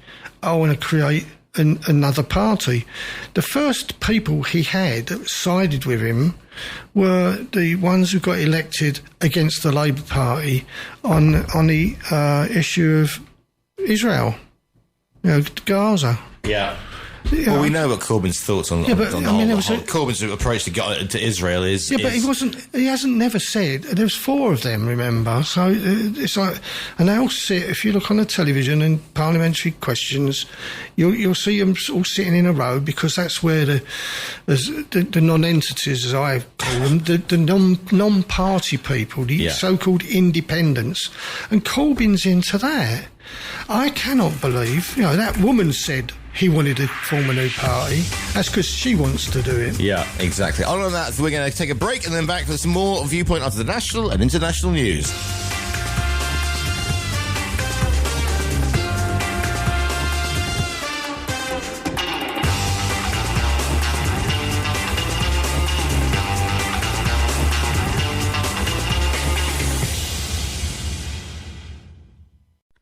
I want to create another party. The first people he had that sided with him were the ones who got elected against the Labour Party on the issue of Israel, Gaza. Yeah. Well, we know what Corbyn's thoughts on Corbyn's approach to Israel is. Yeah, but he hasn't never said. There's four of them, remember? So it's like, and they all sit. If you look on the television and parliamentary questions, you'll see them all sitting in a row, because that's where the non-entities, as I call them, the non-party people, the so-called independents, and Corbyn's into that. I cannot believe, that woman said he wanted to form a new party. That's because she wants to do it. Yeah, exactly. On that, we're going to take a break and then back for some more Viewpoint after the national and international news.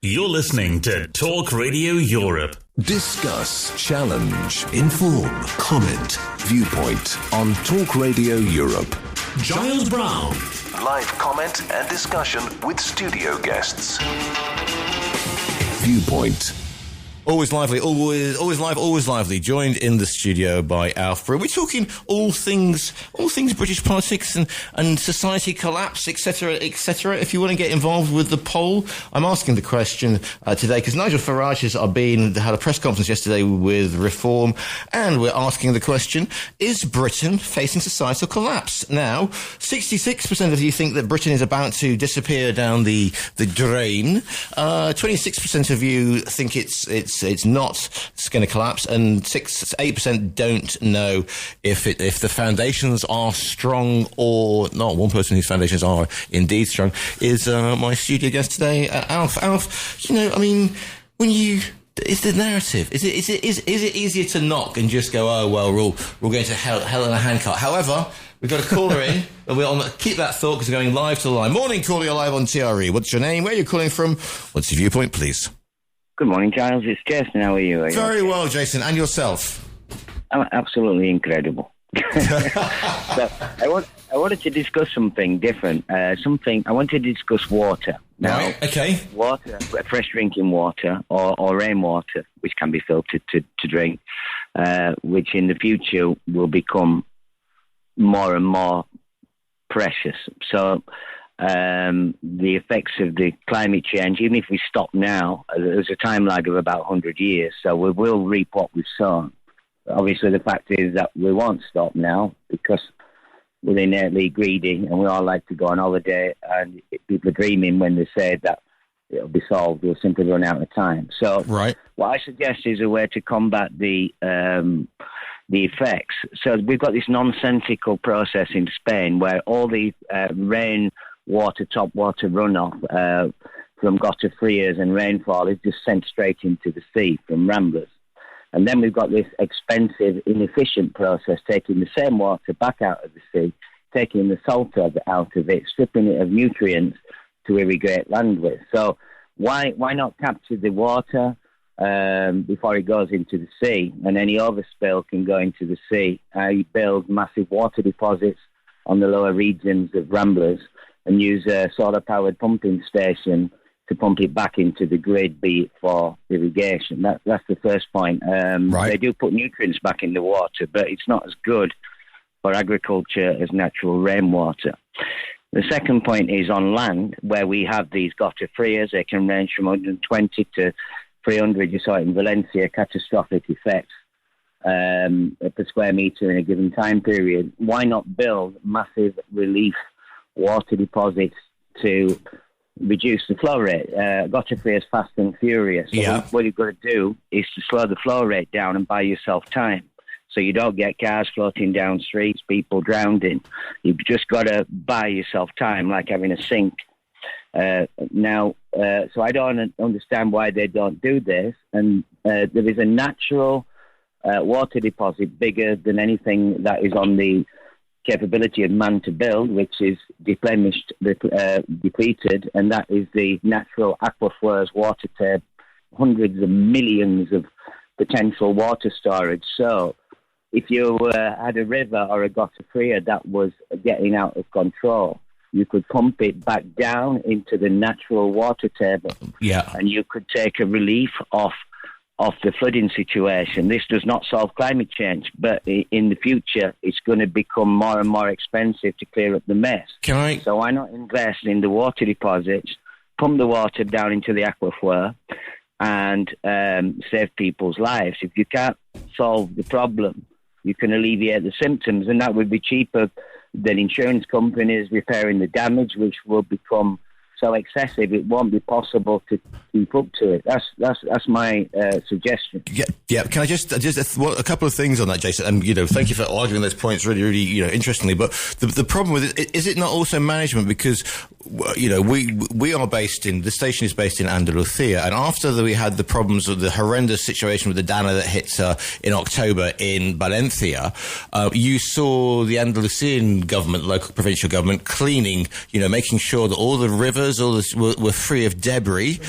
You're listening to Talk Radio Europe. Discuss, challenge, inform, comment, Viewpoint on Talk Radio Europe. Giles Brown. Live comment and discussion with studio guests. Viewpoint. Always lively, always live, always lively. Joined in the studio by Alf Brew. We're talking all things British politics and society collapse, etc., etc. If you want to get involved with the poll, I'm asking the question today because Nigel Farage had a press conference yesterday with Reform, and we're asking the question: is Britain facing societal collapse? Now, 66% of you think that Britain is about to disappear down the drain. 26% of you think it's not going to collapse, and 8% don't know if the foundations are strong or not. One person whose foundations are indeed strong is my studio guest today, Alf. Alf, it's the narrative. Is it easier to knock and just go, oh well, we're going to hell in a handcart? However, we've got a caller in, and we'll keep that thought because we're going live to the line. Morning, caller, you're live on TRE. What's your name? Where are you calling from? What's your viewpoint, please? Good morning, Giles. It's Jason. How are you? Very well, Jason. And yourself? I'm absolutely incredible. So I wanted to discuss something different. I wanted to discuss water. Now, right, okay. Water, fresh drinking water or rainwater, which can be filtered to drink, which in the future will become more and more precious. So the effects of the climate change, even if we stop now, there's a time lag of about 100 years, so we will reap what we've sown. Obviously, the fact is that we won't stop now because we're innately greedy and we all like to go on holiday, and people are dreaming when they say that it'll be solved. We'll simply run out of time. So right. What I suggest is a way to combat the effects. So we've got this nonsensical process in Spain where all the top water runoff from gutter friars and rainfall is just sent straight into the sea from ramblers. And then we've got this expensive, inefficient process, taking the same water back out of the sea, taking the salt out of it, stripping it of nutrients to irrigate land with. So why not capture the water before it goes into the sea, and any overspill can go into the sea? You build massive water deposits on the lower regions of ramblers and use a solar-powered pumping station to pump it back into the grid, be it for irrigation. That's the first point. They do put nutrients back in the water, but it's not as good for agriculture as natural rainwater. The second point is on land, where we have these gota frias. They can range from 120 to 300, you saw it in Valencia, catastrophic effects per square metre in a given time period. Why not build massive relief water deposits to reduce the flow rate? Gota fria is fast and furious. So what you've got to do is to slow the flow rate down and buy yourself time, so you don't get cars floating down streets, people drowning. You've just got to buy yourself time, like having a sink. So I don't understand why they don't do this. And there is a natural water deposit bigger than anything that is on the capability of man to build, which is depleted, and that is the natural aquifers water table, hundreds of millions of potential water storage. So if you had a river or a gota fria that was getting out of control, you could pump it back down into the natural water table, and you could take a relief off the flooding situation. This does not solve climate change, but in the future, it's going to become more and more expensive to clear up the mess. So why not invest in the water deposits, pump the water down into the aquifer, and save people's lives? If you can't solve the problem, you can alleviate the symptoms, and that would be cheaper than insurance companies repairing the damage, which will become so excessive it won't be possible to keep up to it. That's my suggestion. Yeah. Can I just a couple of things on that, Jason? And thank you for arguing those points really interestingly. But the problem with it is it not also management, because we are based in, the station is based in Andalusia, and after we had the problems of the horrendous situation with the Dana that hit in October in Valencia, you saw the Andalusian government, local provincial government, cleaning, making sure that all the rivers were free of debris,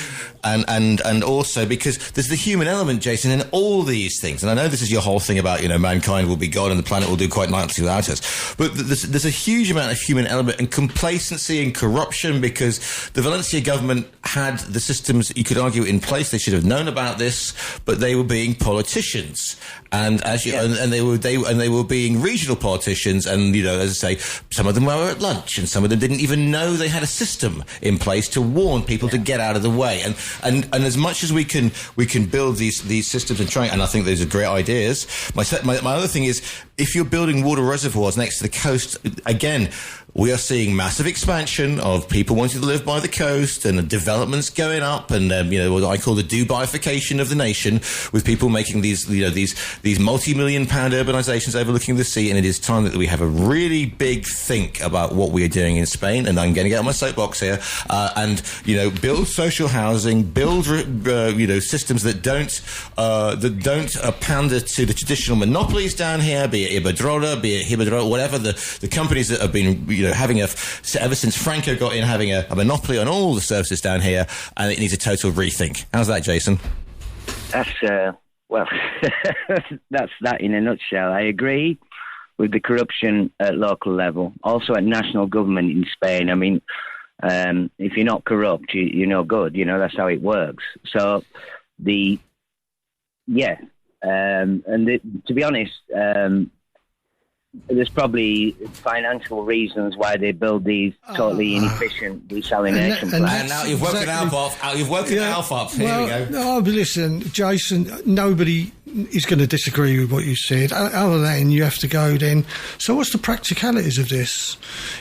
and also because there's the human element, Jason, in all these things. And I know this is your whole thing about mankind will be gone and the planet will do quite nicely without us, but there's a huge amount of human element and complacency and corruption, because the Valencia government had the systems, you could argue, in place. They should have known about this, but they were being politicians, and they were being regional politicians, and as I say, some of them were at lunch, and some of them didn't even know they had a system in place to warn people to get out of the way. And as much as we can build these systems and try, and I think those are great ideas. My other thing is, if you're building water reservoirs next to the coast, again, we are seeing massive expansion of people wanting to live by the coast, and the developments going up, and what I call the Dubaification of the nation, with people making these multi-million-pound urbanizations overlooking the sea. And it is time that we have a really big think about what we are doing in Spain. And I'm going to get on my soapbox here, and build social housing, build systems that don't pander to the traditional monopolies down here, be it Iberdrola, whatever the companies that have been having ever since Franco got in, having a monopoly on all the services down here, and it needs a total rethink. How's that, Jason? That's that's that in a nutshell. I agree with the corruption at local level, also at national government in Spain. I mean, if you're not corrupt, you're no good. That's how it works. So to be honest, there's probably financial reasons why they build these totally inefficient desalination plants. And now you've woken Alf up. You've woken Alf up. Here we go. No, but listen, Jason, nobody is going to disagree with what you said. Other than you have to go then. So what's the practicalities of this?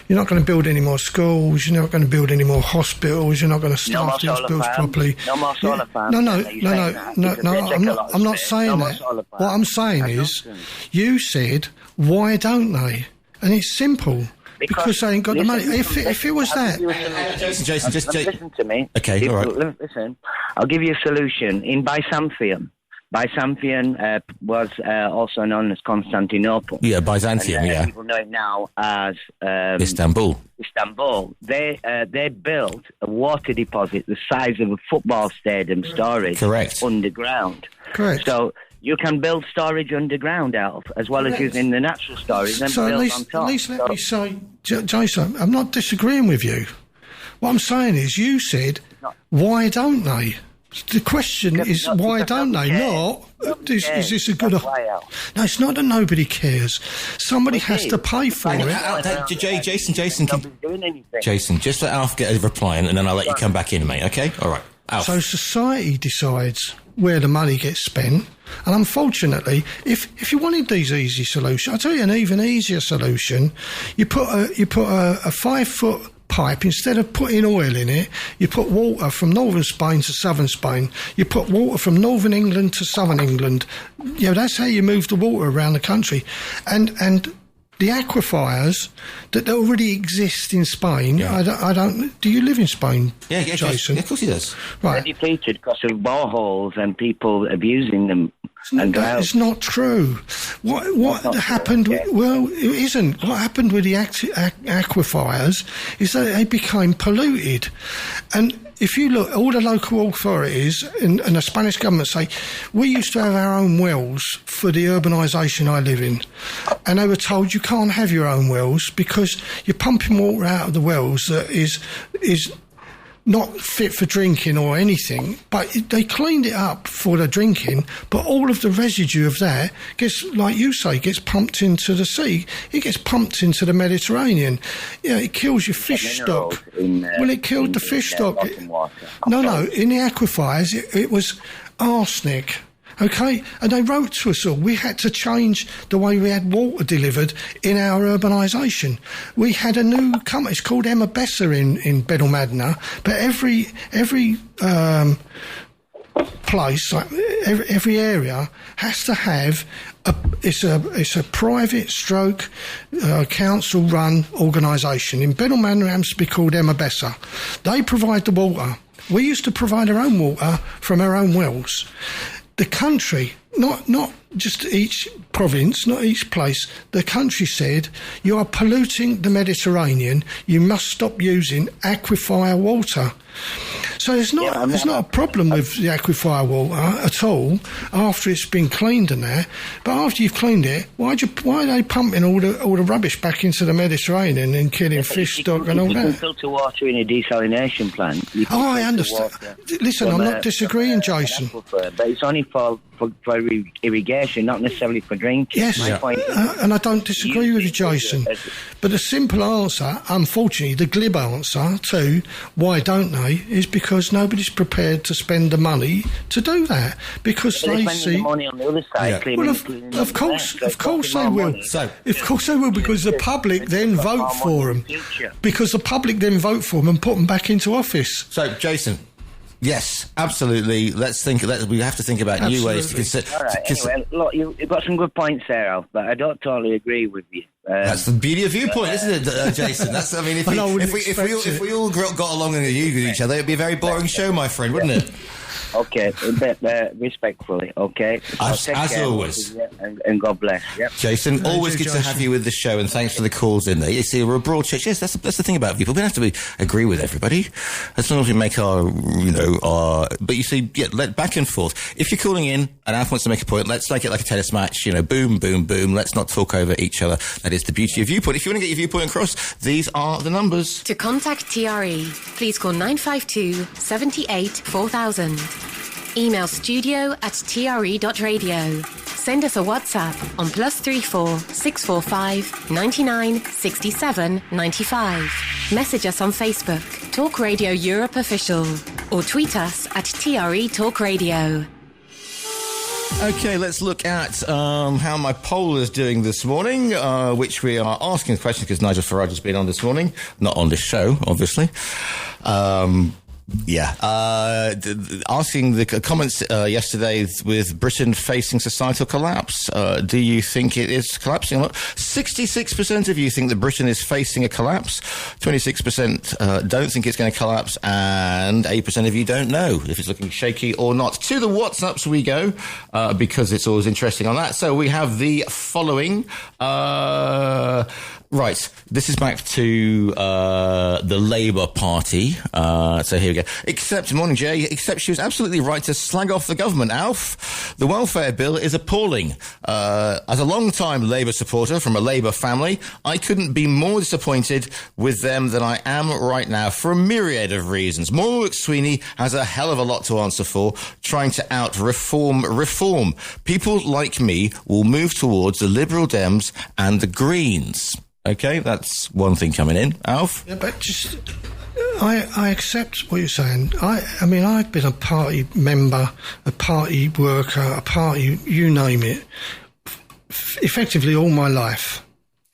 You're not going to build any more schools. You're not going to build any more hospitals. You're not going to staff these builds properly. No more solar farms. No. I'm not saying that. What I'm saying is, you said, why don't they? And it's simple. Because they ain't got the money. If it was that... Jason, just listen to me. Okay, all right. Listen, I'll give you a solution. In Byzantium was also known as Constantinople. Yeah, Byzantium, and, people know it now as... Istanbul. They built a water deposit the size of a football stadium storage. Correct. Underground. Correct. So you can build storage underground, Alf, as well as using the natural storage and so build on top. At least let me say, Jason, I'm not disagreeing with you. What I'm saying is, you said why don't they? The question is, why don't they? Not, is this a good... No, it's not that nobody cares. Somebody has to pay for it. Jason, Jason, just let Alf get a reply and then I'll let you come back in, mate, okay? All right, Alf. So society decides where the money gets spent, and unfortunately, if you wanted these easy solutions, I'll tell you an even easier solution. You put a 5-foot pipe, instead of putting oil in it, you put water from northern Spain to southern Spain. You put water from northern England to southern England. You know, that's how you move the water around the country. And the aquifers that already exist in Spain, I don't. Do you live in Spain, Jason? Yeah, of course he does. They're Right. depleted because of boreholes and people abusing them. It's not true. What happened? Well, it isn't. What happened with the aquifers is that they became polluted, and if you look, all the local authorities and the Spanish government say, we used to have our own wells for the urbanisation I live in, and they were told you can't have your own wells because you're pumping water out of the wells that is not fit for drinking or anything, but they cleaned it up for the drinking, but all of the residue of that gets, like you say, gets pumped into the sea. It gets pumped into the Mediterranean. Yeah, it kills your fish stock. It killed the fish stock. No, in the aquifers, it was arsenic. Okay, and they wrote to us all. We had to change the way we had water delivered in our urbanisation. We had a new company. It's called Emma Besser in Benalmadena, but every place, like every area, has to have it's a private stroke council run organisation. In Benalmadena, it happens to be called Emma Besser. They provide the water. We used to provide our own water from our own wells. The country, not just each province, not each place, the country said, you are polluting the Mediterranean, you must stop using aquifer water. So there's not a problem with the aquifer water at all after it's been cleaned and that. But after you've cleaned it, why are they pumping all the rubbish back into the Mediterranean and killing fish stock and all that? You can filter water in a desalination plant. I understand. Listen, I'm not disagreeing, Jason. But it's only for irrigation, not necessarily for drinking. Yes, and I don't disagree with you, Jason. But the simple answer, unfortunately, the glib answer to why don't they, is because nobody's prepared to spend the money to do that. Because they see the money on the other side. Yeah. Well, of course they will. Of course they will, because the public then vote for them. Because the public then vote for them and put them back into office. So, Jason. Yes, absolutely. We have to think about new ways to consider. All right. Anyway, look, you've got some good points there, Alf, but I don't totally agree with you. That's the beauty of Viewpoint, isn't it, Jason? If we all got along and agreed with each other, it'd be a very boring show, my friend, wouldn't it? Okay, respectfully, okay? As always. And God bless. Yep. Jason, always good to have you with the show, and thanks for the calls in there. You see, we're a broad church. Yes, that's the thing about people. We don't have to agree with everybody, as long as we make our. But you see, back and forth. If you're calling in and Alf wants to make a point, let's make it like a tennis match. Boom, boom, boom. Let's not talk over each other. That is the beauty of Viewpoint. If you want to get your viewpoint across, these are the numbers. To contact TRE, please call 952 78 4000. Email studio@tre.radio. Send us a WhatsApp on +34 645 99 67 95. Message us on Facebook, Talk Radio Europe Official, or tweet us at TRE Talk Radio. Okay, let's look at how my poll is doing this morning, which we are asking the question because Nigel Farage has been on this morning, not on this show, obviously. Asking the comments yesterday with Britain facing societal collapse. Do you think it is collapsing? 66% of you think that Britain is facing a collapse. 26% don't think it's going to collapse, and 8% of you don't know if it's looking shaky or not. To the WhatsApps we go, because it's always interesting on that. So we have the following. Right, this is back to the Labour Party. So here we go. Morning, Jay, except she was absolutely right to slag off the government, Alf. The welfare bill is appalling. As a long-time Labour supporter from a Labour family, I couldn't be more disappointed with them than I am right now for a myriad of reasons. Maura McSweeney has a hell of a lot to answer for, trying to out-reform. People like me will move towards the Liberal Dems and the Greens. Okay, that's one thing coming in. Alf? Yeah, but just... I accept what you're saying. I mean, I've been a party member, a party worker, a party, you name it, effectively all my life,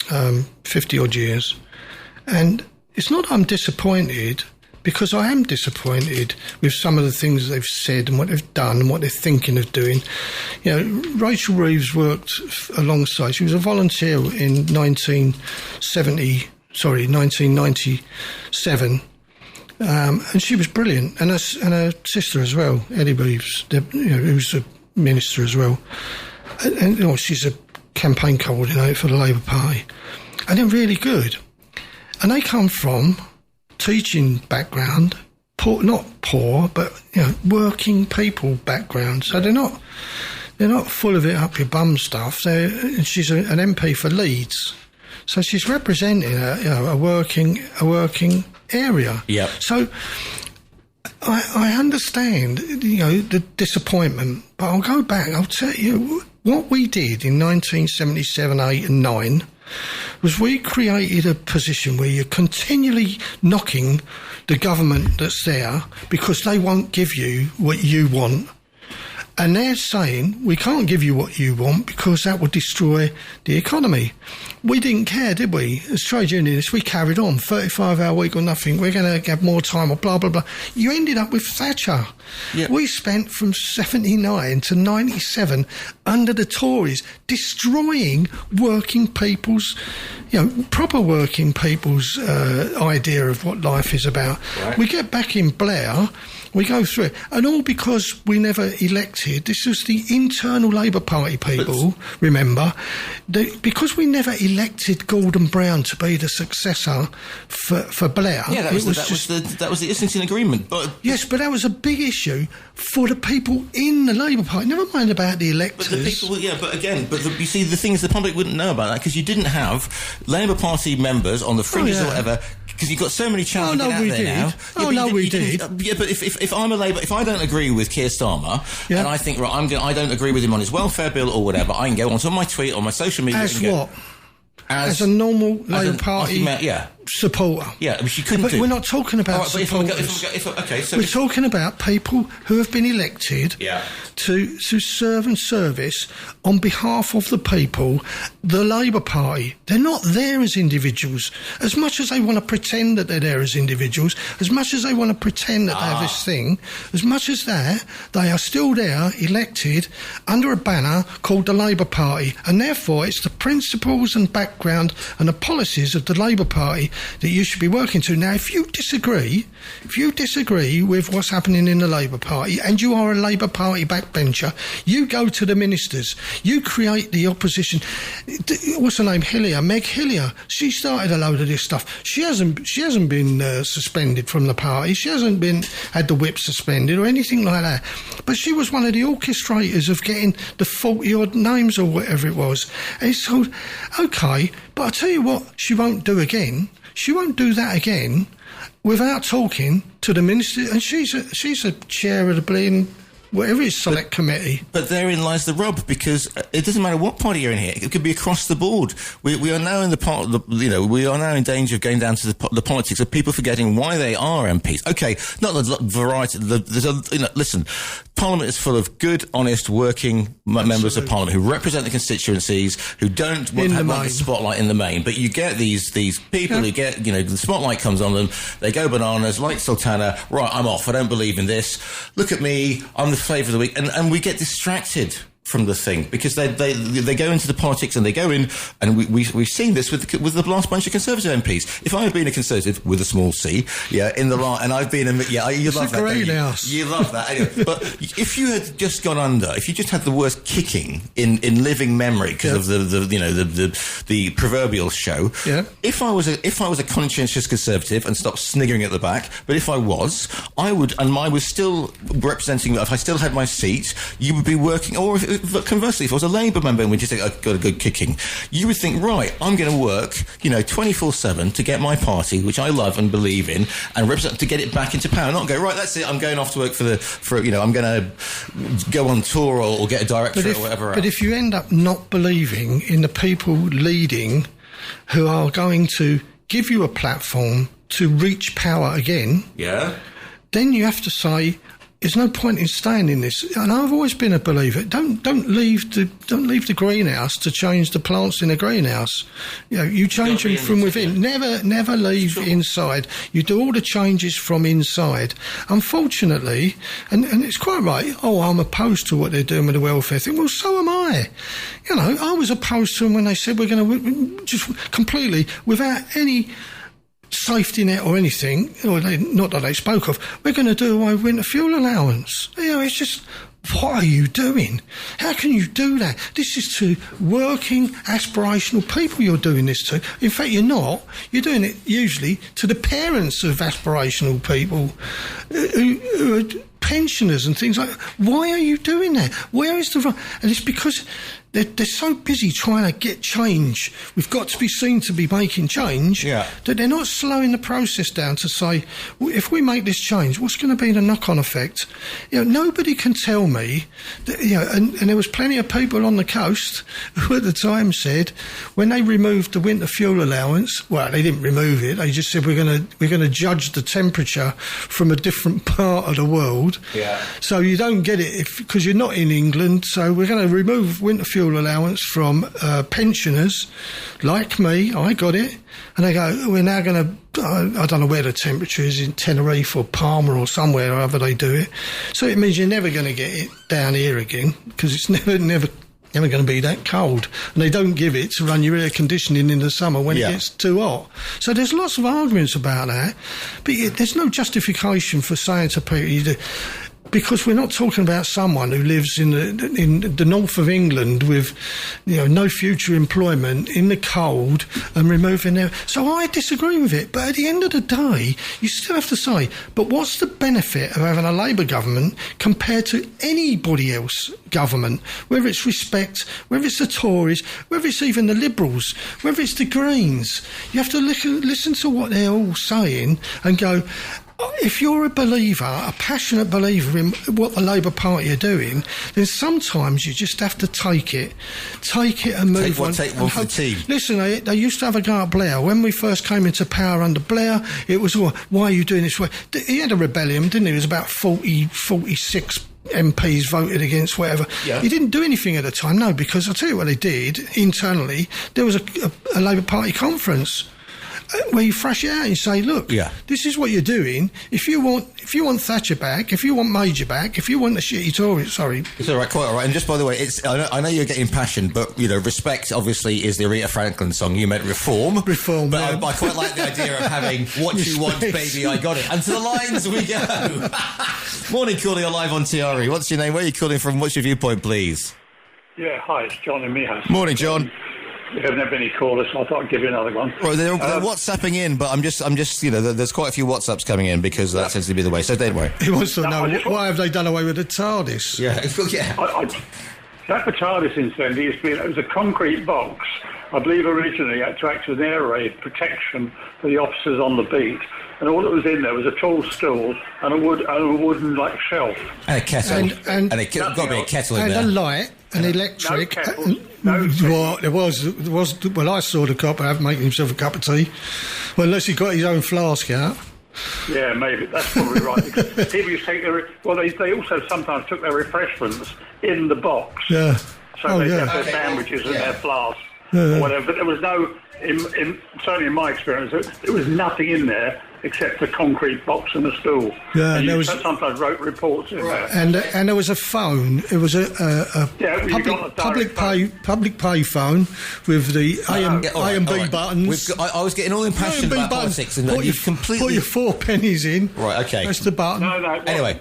50-odd years. And it's not I'm disappointed, because I am disappointed with some of the things they've said and what they've done and what they're thinking of doing. You know, Rachel Reeves worked alongside. She was a volunteer in 1997, and she was brilliant. And her sister as well, Eddie Reeves, who's a minister as well. And she's a campaign coordinator for the Labour Party. And they're really good. And they come from teaching background, not poor, but working people background. So they're not full of it up your bum stuff. She's an MP for Leeds, so she's representing a working area. Yeah. So I understand the disappointment, but I'll go back. I'll tell you what we did in 1977, 8 and 9. Was we created a position where you're continually knocking the government that's there because they won't give you what you want. And they're saying, we can't give you what you want because that would destroy the economy. We didn't care, did we? As trade unionists, we carried on, 35-hour week or nothing, we're going to have more time or blah, blah, blah. You ended up with Thatcher. Yep. We spent from 79 to 97 under the Tories, destroying working people's, proper working people's idea of what life is about. Right. We get back in Blair, we go through it, and all because we never elected. This was the internal Labour Party people, remember, because we never elected Gordon Brown to be the successor for Blair. Yeah, that was the Islington Agreement. But yes, but that was a big issue for the people in the Labour Party. Never mind about the electors. But the people, you see, the thing is, the public wouldn't know about that because you didn't have Labour Party members on the fringes or whatever. Because you've got so many channels now. We did. Yeah, but if I'm a Labour, if I don't agree with Keir Starmer, and I think I don't agree with him on his welfare bill or whatever, I can go onto my tweet on my social media. As a normal Labour Party supporter. Yeah, which you couldn't but do. We're not talking about supporters. We're talking about people who have been elected to serve and service on behalf of the people, the Labour Party. They're not there as individuals. As much as they want to pretend that they're there as individuals, as much as they want to pretend that they have this thing, as much as that, they are still there, elected, under a banner called the Labour Party. And therefore, it's the principles and background and the policies of the Labour Party that you should be working to. Now, if you disagree with what's happening in the Labour Party and you are a Labour Party backbencher, you go to the ministers, you create the opposition. What's her name? Meg Hillier. She started a load of this stuff. She hasn't been suspended from the party. She hasn't had the whip suspended or anything like that. But she was one of the orchestrators of getting the 40-odd names or whatever it was. And it's so, okay, but I'll tell you what she won't do again. She won't do that again without talking to the minister. And she's a chair of the bleeding whatever it's select committee. But therein lies the rub, because it doesn't matter what party you're in here. It could be across the board. We are now in the part of the, we are now in danger of going down to the politics of people forgetting why they are MPs. Okay, not the variety. Listen, Parliament is full of good, honest, working members of Parliament who represent the constituencies, who don't want the spotlight in the main. But you get these people who get, the spotlight comes on them, they go bananas, like Sultana, right, I'm off, I don't believe in this. Look at me, I'm the flavour of the week. And we get distracted from the thing, because they go into the politics and they go in, and we've seen this with the last bunch of Conservative MPs. If I had been a Conservative with a small c, and I've been you love that, greenhouse. You love that. Anyway, but if you had just gone under, if you just had the worst kicking in living memory because of the proverbial show, if I was a conscientious Conservative and stopped sniggering at the back, but if I was still representing, if I still had my seat, you would be working, or if, conversely, if I was a Labour member and we just got a good kicking, you would think, right, I'm going to work, 24/7 to get my party, which I love and believe in, and represent, to get it back into power. Not go, right, that's it, I'm going off to work I'm going to go on tour or get a directorate or whatever. But if you end up not believing in the people leading who are going to give you a platform to reach power again, then you have to say, there's no point in staying in this. And I've always been a believer. Don't leave the greenhouse to change the plants in the greenhouse. You change them from within. Never leave inside. You do all the changes from inside. Unfortunately, and it's quite right. Oh, I'm opposed to what they're doing with the welfare thing. Well, so am I. I was opposed to them when they said we're going to just completely without any safety net or anything, not that they spoke of, we're going to do away with winter fuel allowance. It's just, what are you doing? How can you do that? This is to working, aspirational people you're doing this to. In fact, you're not. You're doing it usually to the parents of aspirational people who are pensioners and things like that. Why are you doing that? Where is the... And it's because... They're so busy trying to get change. We've got to be seen to be making change that they're not slowing the process down to say, well, if we make this change, what's going to be the knock-on effect? Nobody can tell me that, and there was plenty of people on the coast who at the time said when they removed the winter fuel allowance, well, they didn't remove it. They just said we're going to judge the temperature from a different part of the world. Yeah. So you don't get it because you're not in England. So we're going to remove winter fuel allowance from pensioners like me. I got it, and they go, we're now going to, I don't know where the temperature is, in Tenerife or Palma or somewhere or other they do it. So it means you're never going to get it down here again because it's never going to be that cold, and they don't give it to run your air conditioning in the summer when it gets too hot. So there's lots of arguments about that, but there's no justification for saying to people, because we're not talking about someone who lives in the north of England with, no future employment in the cold and removing their... So I disagree with it. But at the end of the day, you still have to say, but what's the benefit of having a Labour government compared to anybody else government? Whether it's Respect, whether it's the Tories, whether it's even the Liberals, whether it's the Greens. You have to listen to what they're all saying and go... If you're a believer, a passionate believer in what the Labour Party are doing, then sometimes you just have to take it and move on. Take one for the team. Listen, they used to have a go at Blair. When we first came into power under Blair, it was, why are you doing this? He had a rebellion, didn't he? It was about 46 MPs voted against whatever. Yeah. He didn't do anything at the time, no, because I'll tell you what they did internally. There was a Labour Party conference where you thrash it out and say, look, this is what you're doing. If you want Thatcher back, if you want Major back, if you want the shitty Tories, sorry. It's all right, quite all right. And just by the way, I know you're getting passion, but, Respect, obviously, is the Aretha Franklin song. You meant Reform. Reform, but I quite like the idea of having What You Want, Baby, I Got It. And to the lines we go. Morning, calling you live on TRE. What's your name? Where are you calling from? What's your viewpoint, please? Yeah, hi, it's John in Mihas. Morning, John. We haven't had any callers, so I thought I'd give you another one. Well, they're WhatsApping in, but I'm just, there's quite a few WhatsApps coming in because that tends to be the way. So don't worry. He wants to know why have they done away with the TARDIS? Yeah, That for TARDIS, incidentally, it was a concrete box. I believe originally it had to act as an air raid protection for the officers on the beat, and all that was in there was a tall stool and a wooden shelf and a kettle, and it got to be a kettle in there, and a light. An electric. No kettle, no well, there was. Well, I saw the copper making himself a cup of tea. Well, unless he got his own flask out. Yeah, maybe that's probably right. Because people used to take they also sometimes took their refreshments in the box. Yeah. So they'd have their sandwiches and their flasks or whatever. But there was no, certainly in my experience, there was nothing in there except the concrete box and the stool. Yeah, and there you was sometimes wrote reports in there. and there was a phone. It was a public pay phone with the A and B buttons. I was getting all impassioned about politics, and you've completely put your 4 pennies in. Right, okay. That's the button. Anyway,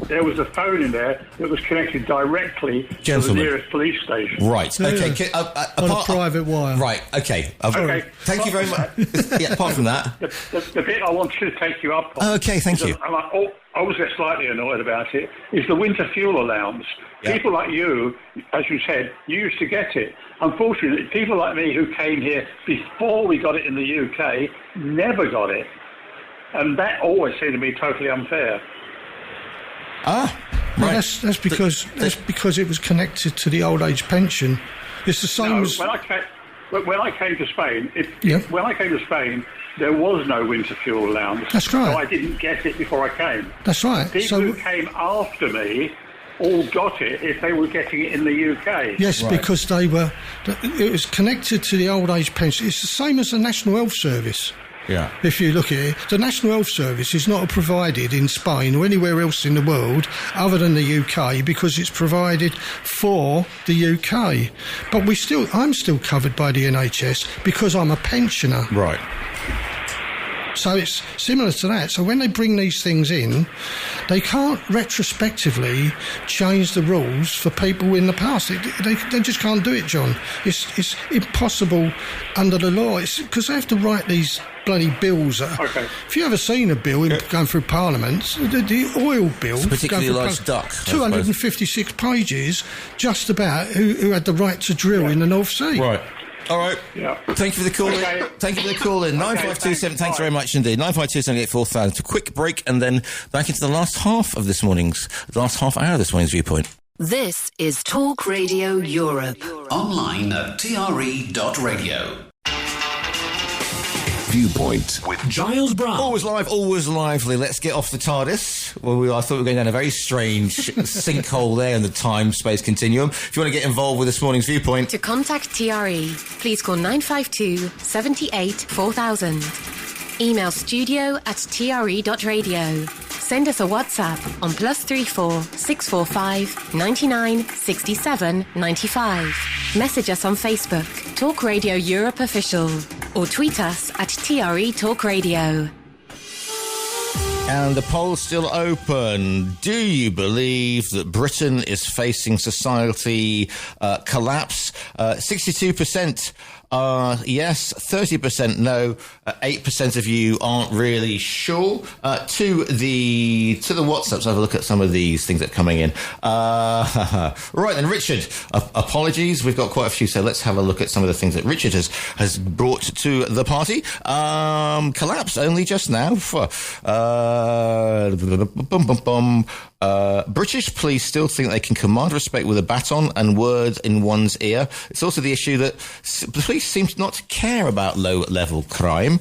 there was a phone in there that was connected directly to the nearest police station. Right, okay. On a private wire. Right, okay. Thank you very much. Yeah, apart from that, the bit I wanted to take you up on. Okay, thank you. I was slightly annoyed about it. Is the winter fuel allowance? Yeah. People like you, as you said, you used to get it. Unfortunately, people like me who came here before we got it in the UK never got it, and that always seemed to me totally unfair. Well, that's because it was connected to the old age pension. It's the same as when I came to Spain. There was no winter fuel allowance. That's right. So I didn't get it before I came. That's right. People who came after me all got it if they were getting it in the UK. Yes, right. Because it was connected to the old age pension. It's the same as the National Health Service. Yeah. If you look at it, the National Health Service is not provided in Spain or anywhere else in the world other than the UK because it's provided for the UK. But I'm still covered by the NHS because I'm a pensioner. Right. So it's similar to that. So when they bring these things in, they can't retrospectively change the rules for people in the past. They just can't do it, John. It's impossible under the law. It's because they have to write these bloody bills. Okay. If you ever seen a bill going through Parliament, the oil bill, it's a particularly large duck, 256 pages, just about who had the right to drill in the North Sea. Right. All right. Yeah. Thank you for the call. Okay. Thank you for the call in. 9527. Thanks very much indeed. 952784,000. A quick break and then back into the last half hour of this morning's Viewpoint. This is Talk Radio Europe. Online at TRE.radio. Viewpoint with Giles Brown. Always live, always lively. Let's get off the TARDIS. I thought we were going down a very strange sinkhole there in the time-space continuum. If you want to get involved with this morning's Viewpoint... To contact TRE, please call 952 78 4000. Email studio@tre.radio. Send us a WhatsApp on +34 645 99 67 95. Message us on Facebook, Talk Radio Europe Official, or tweet us at TRE Talk Radio. And the poll's still open. Do you believe that Britain is facing society collapse? 62% yes, 30% no, 8% of you aren't really sure. To the WhatsApps, have a look at some of these things that are coming in. Right then, Richard, apologies, we've got quite a few, so let's have a look at some of the things that Richard has brought to the party. Collapse only just now. British police still think they can command respect with a baton and words in one's ear. It's also the issue that the police seem not to care about low-level crime.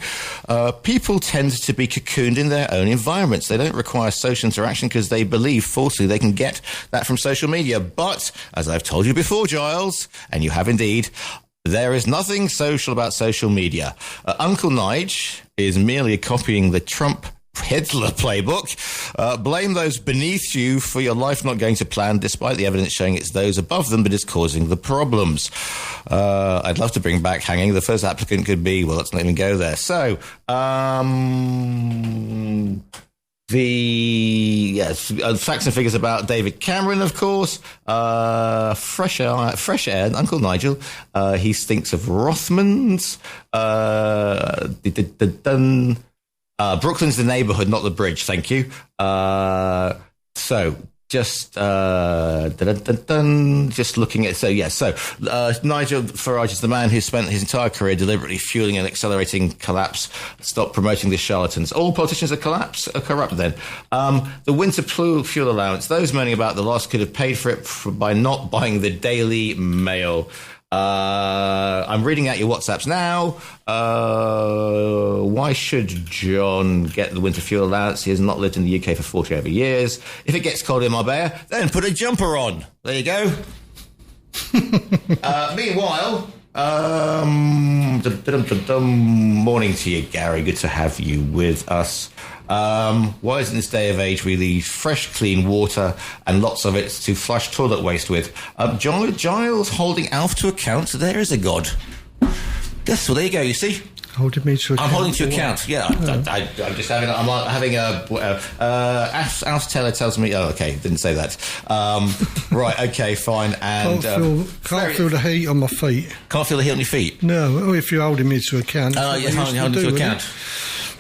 People tend to be cocooned in their own environments. They don't require social interaction because they believe falsely they can get that from social media. But, as I've told you before, Giles, and you have indeed, there is nothing social about social media. Uncle Nige is merely copying the Trump Hitler playbook. Blame those beneath you for your life not going to plan, despite the evidence showing it's those above them that is causing the problems. I'd love to bring back hanging. The first applicant could be, well, let's not even go there. So, facts and figures about David Cameron, of course. Fresh air, Uncle Nigel. He thinks of Rothmans. Brooklyn's the neighbourhood, not the bridge. Thank you. Just looking at Nigel Farage is the man who spent his entire career deliberately fueling and accelerating collapse. Stop promoting the charlatans. All politicians are corrupt. Then the winter fuel allowance. Those moaning about the loss could have paid for it by not buying the Daily Mail. I'm reading out your WhatsApps now. Why should John get the winter fuel allowance? He has not lived in the UK for 40 over years. If it gets cold in Marbella, then put a jumper on. There you go. Meanwhile, Morning to you, Gary. Good to have you with us. Why isn't this day of age we need fresh, clean water and lots of it to flush toilet waste with? Giles holding Alf to account. There is a God. Yes, well, there you go, you see. Holding me to account. I'm holding to account. Yeah, I'm just having. I'm having Alf's teller tells me. Oh, okay, didn't say that. Right, okay, fine. And can't feel the heat on my feet. Can't feel the heat on your feet. No, if you're holding me to account. Oh, yeah, holding to account.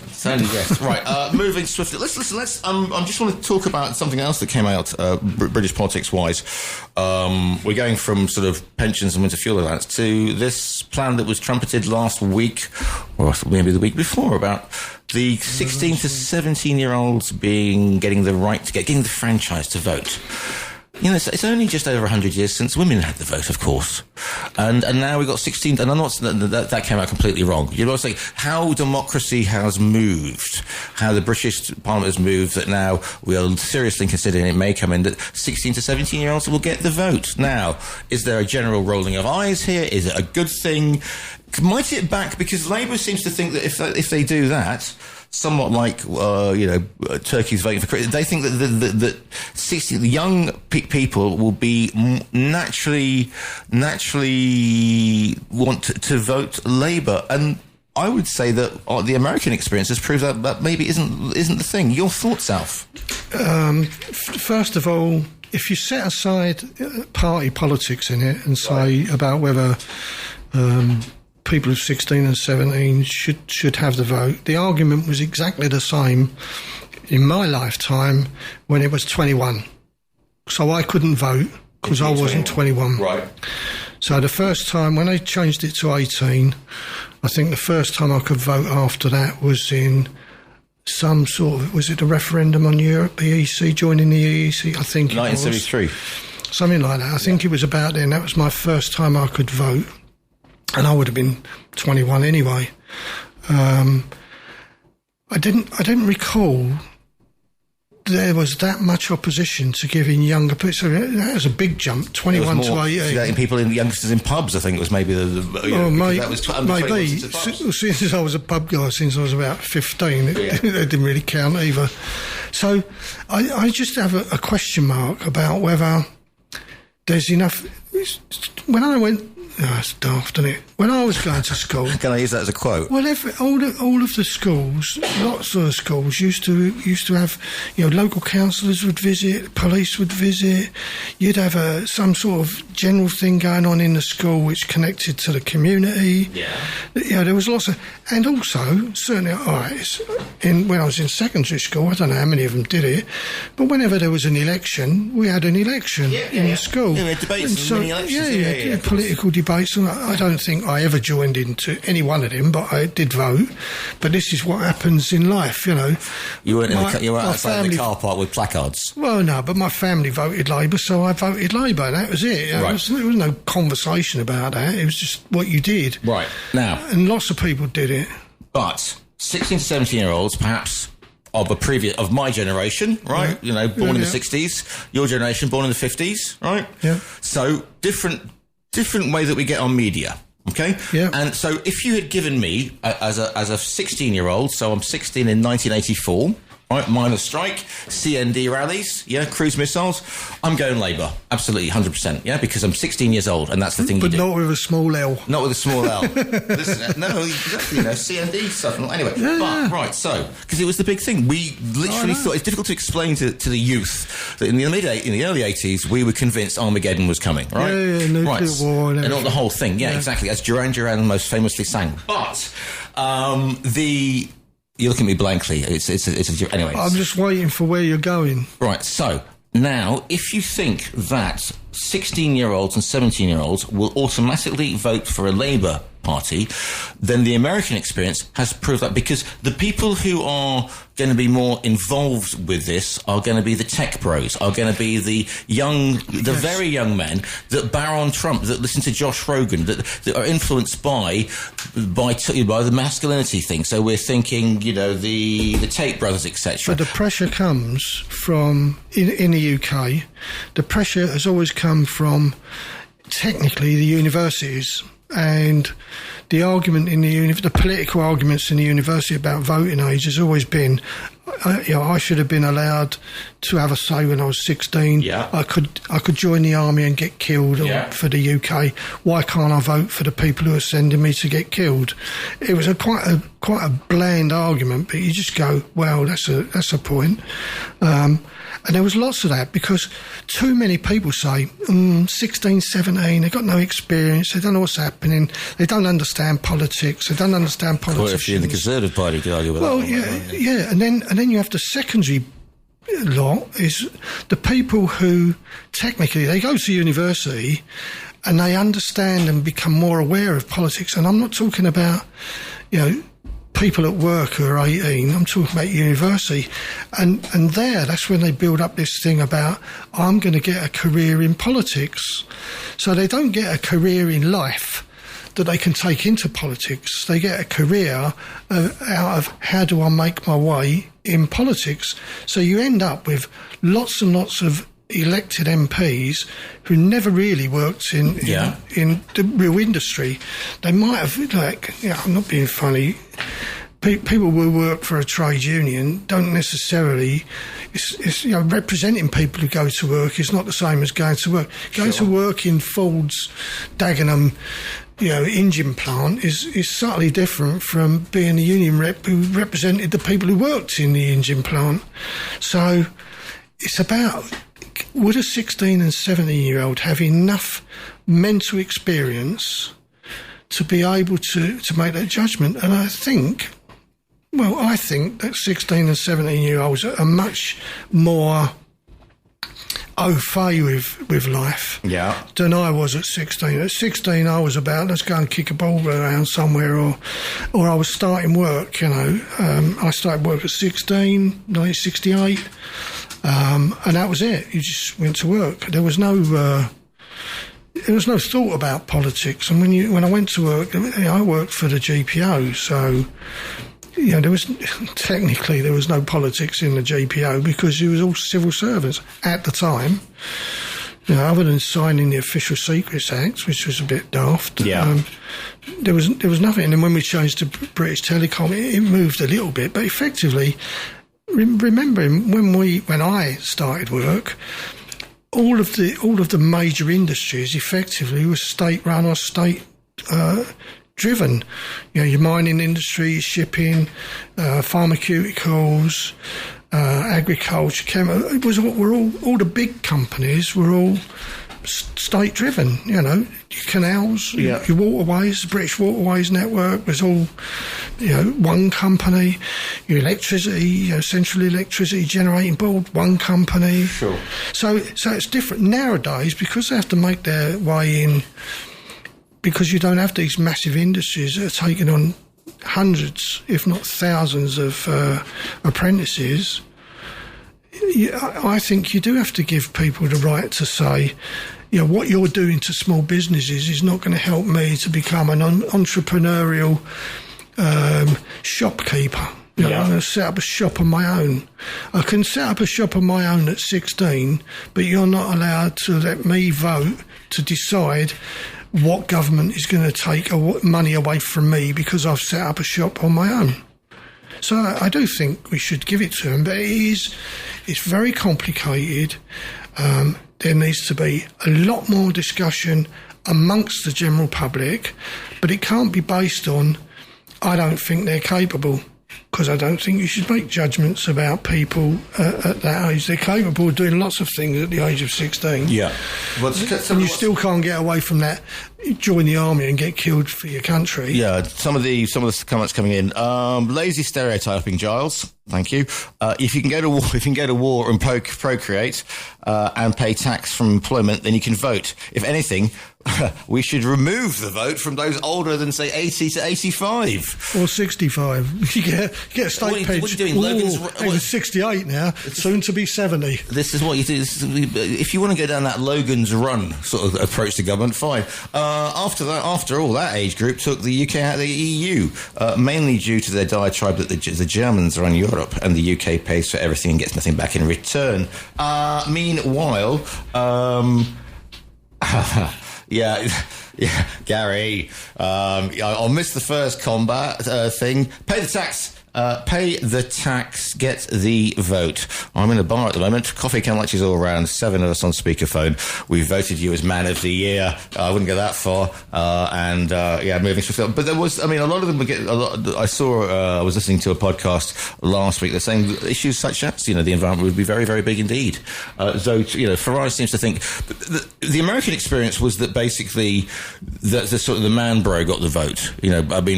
Certainly, yes. Right, moving swiftly. Let's. I just want to talk about something else that came out, British politics-wise. We're going from sort of pensions and winter fuel allowance to this plan that was trumpeted last week, or maybe the week before, about the 16 to 17-year-olds getting the franchise to vote. You know, it's only just over 100 years since women had the vote, of course. And now we've got 16, and I'm not, that came out completely wrong. You know, say how democracy has moved, how the British Parliament has moved, that now we are seriously considering it may come in that 16 to 17-year-olds will get the vote. Now, is there a general rolling of eyes here? Is it a good thing? Might it back, because Labour seems to think that if they do that, somewhat like Turkey's voting for Christmas, they think that 60 the young people will be naturally want to vote Labour, and I would say that the American experience has proved that maybe isn't the thing. Your thoughts, Alf? First of all, if you set aside party politics in it and say about whether people of 16 and 17 should have the vote, the argument was exactly the same in my lifetime when it was 21. So I couldn't vote because I wasn't 21. Right. So the first time, when they changed it to 18, I think the first time I could vote after that was in some sort of, was it a referendum on Europe, the EEC, joining the EEC? I think it 1973. was. Something like that. I think it was about then. That was my first time I could vote. And I would have been 21 anyway. I didn't recall there was that much opposition to giving younger people. So that was a big jump, 21 to 18. People youngsters in pubs, I think it was maybe that was maybe. Since I was a pub guy, since I was about 15, it didn't really count either. So I just have a question mark about whether there's enough. When I went. It's daft, isn't it? When I was going to school... Can I use that as a quote? Well, all of the schools, lots of the schools used to have, local councillors would visit, police would visit. You'd have some sort of general thing going on in the school which connected to the community. Yeah. There was lots of... And also, certainly, when I was in secondary school, I don't know how many of them did it, but whenever there was an election, we had an election in the school. Yeah, we had debates and mini-elections. Political debates. I don't think I ever joined into any one of them, but I did vote. But this is what happens in life, You weren't outside the car park with placards? Well, no, but my family voted Labour, so I voted Labour. That was it. There was no conversation about that. It was just what you did. Right. Now... And lots of people did it. But 16 to 17-year-olds, perhaps... of my generation, right? Yeah. Born in the 60s. Your generation, born in the 50s, right? Yeah. So different way that we get on media, okay? Yeah. And so if you had given me as a 16-year-old, so I'm 16 in 1984, right? Miners' strike, CND rallies, cruise missiles. I'm going Labour, absolutely, 100%, because I'm 16 years old, and that's the thing. But you do. not with a small L. Not with a small L. Listen, no, exactly, CND stuff. Anyway, right, so because it was the big thing, we literally thought it's difficult to explain to the youth that in the early 80s we were convinced Armageddon was coming, right? Yeah, nuclear war and all the whole thing. Yeah, exactly, as Duran Duran most famously sang. But you look at me blankly. Anyway. I'm just waiting for where you're going. Right. So now, if you think that 16-year-olds and 17-year-olds will automatically vote for a Labour Party, then the American experience has proved that, because the people who are going to be more involved with this are going to be the tech bros, are going to be the very young men that bow on Trump, that listen to Josh Rogan, that are influenced by the masculinity thing. So we're thinking, the Tate brothers, etc. But the pressure comes from in the UK. The pressure has always come from technically the universities. And the argument in the political arguments in the university about voting age has always been, I should have been allowed to have a say when I was 16. Yeah. I could join the army and get killed for the UK. Why can't I vote for the people who are sending me to get killed? It was quite a bland argument, but you just go, well, that's a point. And there was lots of that, because too many people say, 16, 17, they've got no experience, they don't know what's happening, they don't understand politics, they don't understand politics. Well, if you're in the Conservative Party, you could argue with that. Well, yeah. And then you have the secondary lot, is the people who technically, they go to university and they understand and become more aware of politics. And I'm not talking about, people at work who are 18, I'm talking about university. And that's when they build up this thing about, I'm going to get a career in politics. So they don't get a career in life that they can take into politics. They get a career out of, how do I make my way in politics? So you end up with lots and lots of elected MPs who never really worked in the real industry. They might have, I'm not being funny, people who work for a trade union don't necessarily, it's representing people who go to work is not the same as going to work. Going to work in Ford's Dagenham engine plant is subtly different from being a union rep who represented the people who worked in the engine plant. So it's about, would a 16 and 17-year-old have enough mental experience to be able to make that judgment? And I think that 16 and 17-year-olds are much more au fait with life than I was at 16. At 16, I was about, let's go and kick a ball around somewhere, or I was starting work, I started work at 16, 1968, and that was it. You just went to work. There was no thought about politics. And when I went to work, I worked for the GPO, so there was no politics in the GPO, because it was all civil servants at the time. Other than signing the Official Secrets Act, which was a bit daft. There was nothing. And then when we changed to British Telecom, it moved a little bit, but effectively, remembering when I started work, all of the major industries effectively were state run or state driven. Your mining industry, shipping, pharmaceuticals, agriculture, chemical. It was all the big companies were all state driven. Your canals, your waterways, the British Waterways Network was all one company. Your electricity, Central Electricity Generating Board, one company. Sure. So it's different nowadays, because they have to make their way in. Because you don't have these massive industries that are taking on hundreds, if not thousands, of apprentices. I think you do have to give people the right to say, what you're doing to small businesses is not going to help me to become an entrepreneurial shopkeeper. I'm going to set up a shop on my own. I can set up a shop on my own at 16, but you're not allowed to let me vote to decide what government is going to take money away from me because I've set up a shop on my own. So I do think we should give it to them, but it's very complicated. There needs to be a lot more discussion amongst the general public, but it can't be based on, I don't think they're capable, because I don't think you should make judgments about people at that age. They're capable of doing lots of things at the age of 16. Yeah. And you still can't get away from that. Join the army and get killed for your country. Yeah, some of the comments coming in. Lazy stereotyping, Giles. Thank you. If you can go to war and procreate and pay tax from employment, then you can vote. If anything, we should remove the vote from those older than, say, 80 to 85. Or 65. You get a state pension. What are you doing? Logan's 68 now, soon to be 70. This is what you do. If you want to go down that Logan's Run sort of approach to government, fine. After all, that age group took the UK out of the EU, mainly due to their diatribe that the Germans run Europe and the UK pays for everything and gets nothing back in return. Meanwhile, yeah, Yeah, Gary. I'll miss the first combat thing. Pay the tax. Pay the tax, get the vote. I'm in a bar at the moment. Coffee can lunches all around. 7 of us on speakerphone. We voted you as Man of the Year. I wouldn't go that far. Moving stuff. But there was, a lot of them would get. I was listening to a podcast last week. They're saying issues such as, the environment would be very, very big indeed. Farage seems to think the American experience was that basically the sort of the man bro got the vote.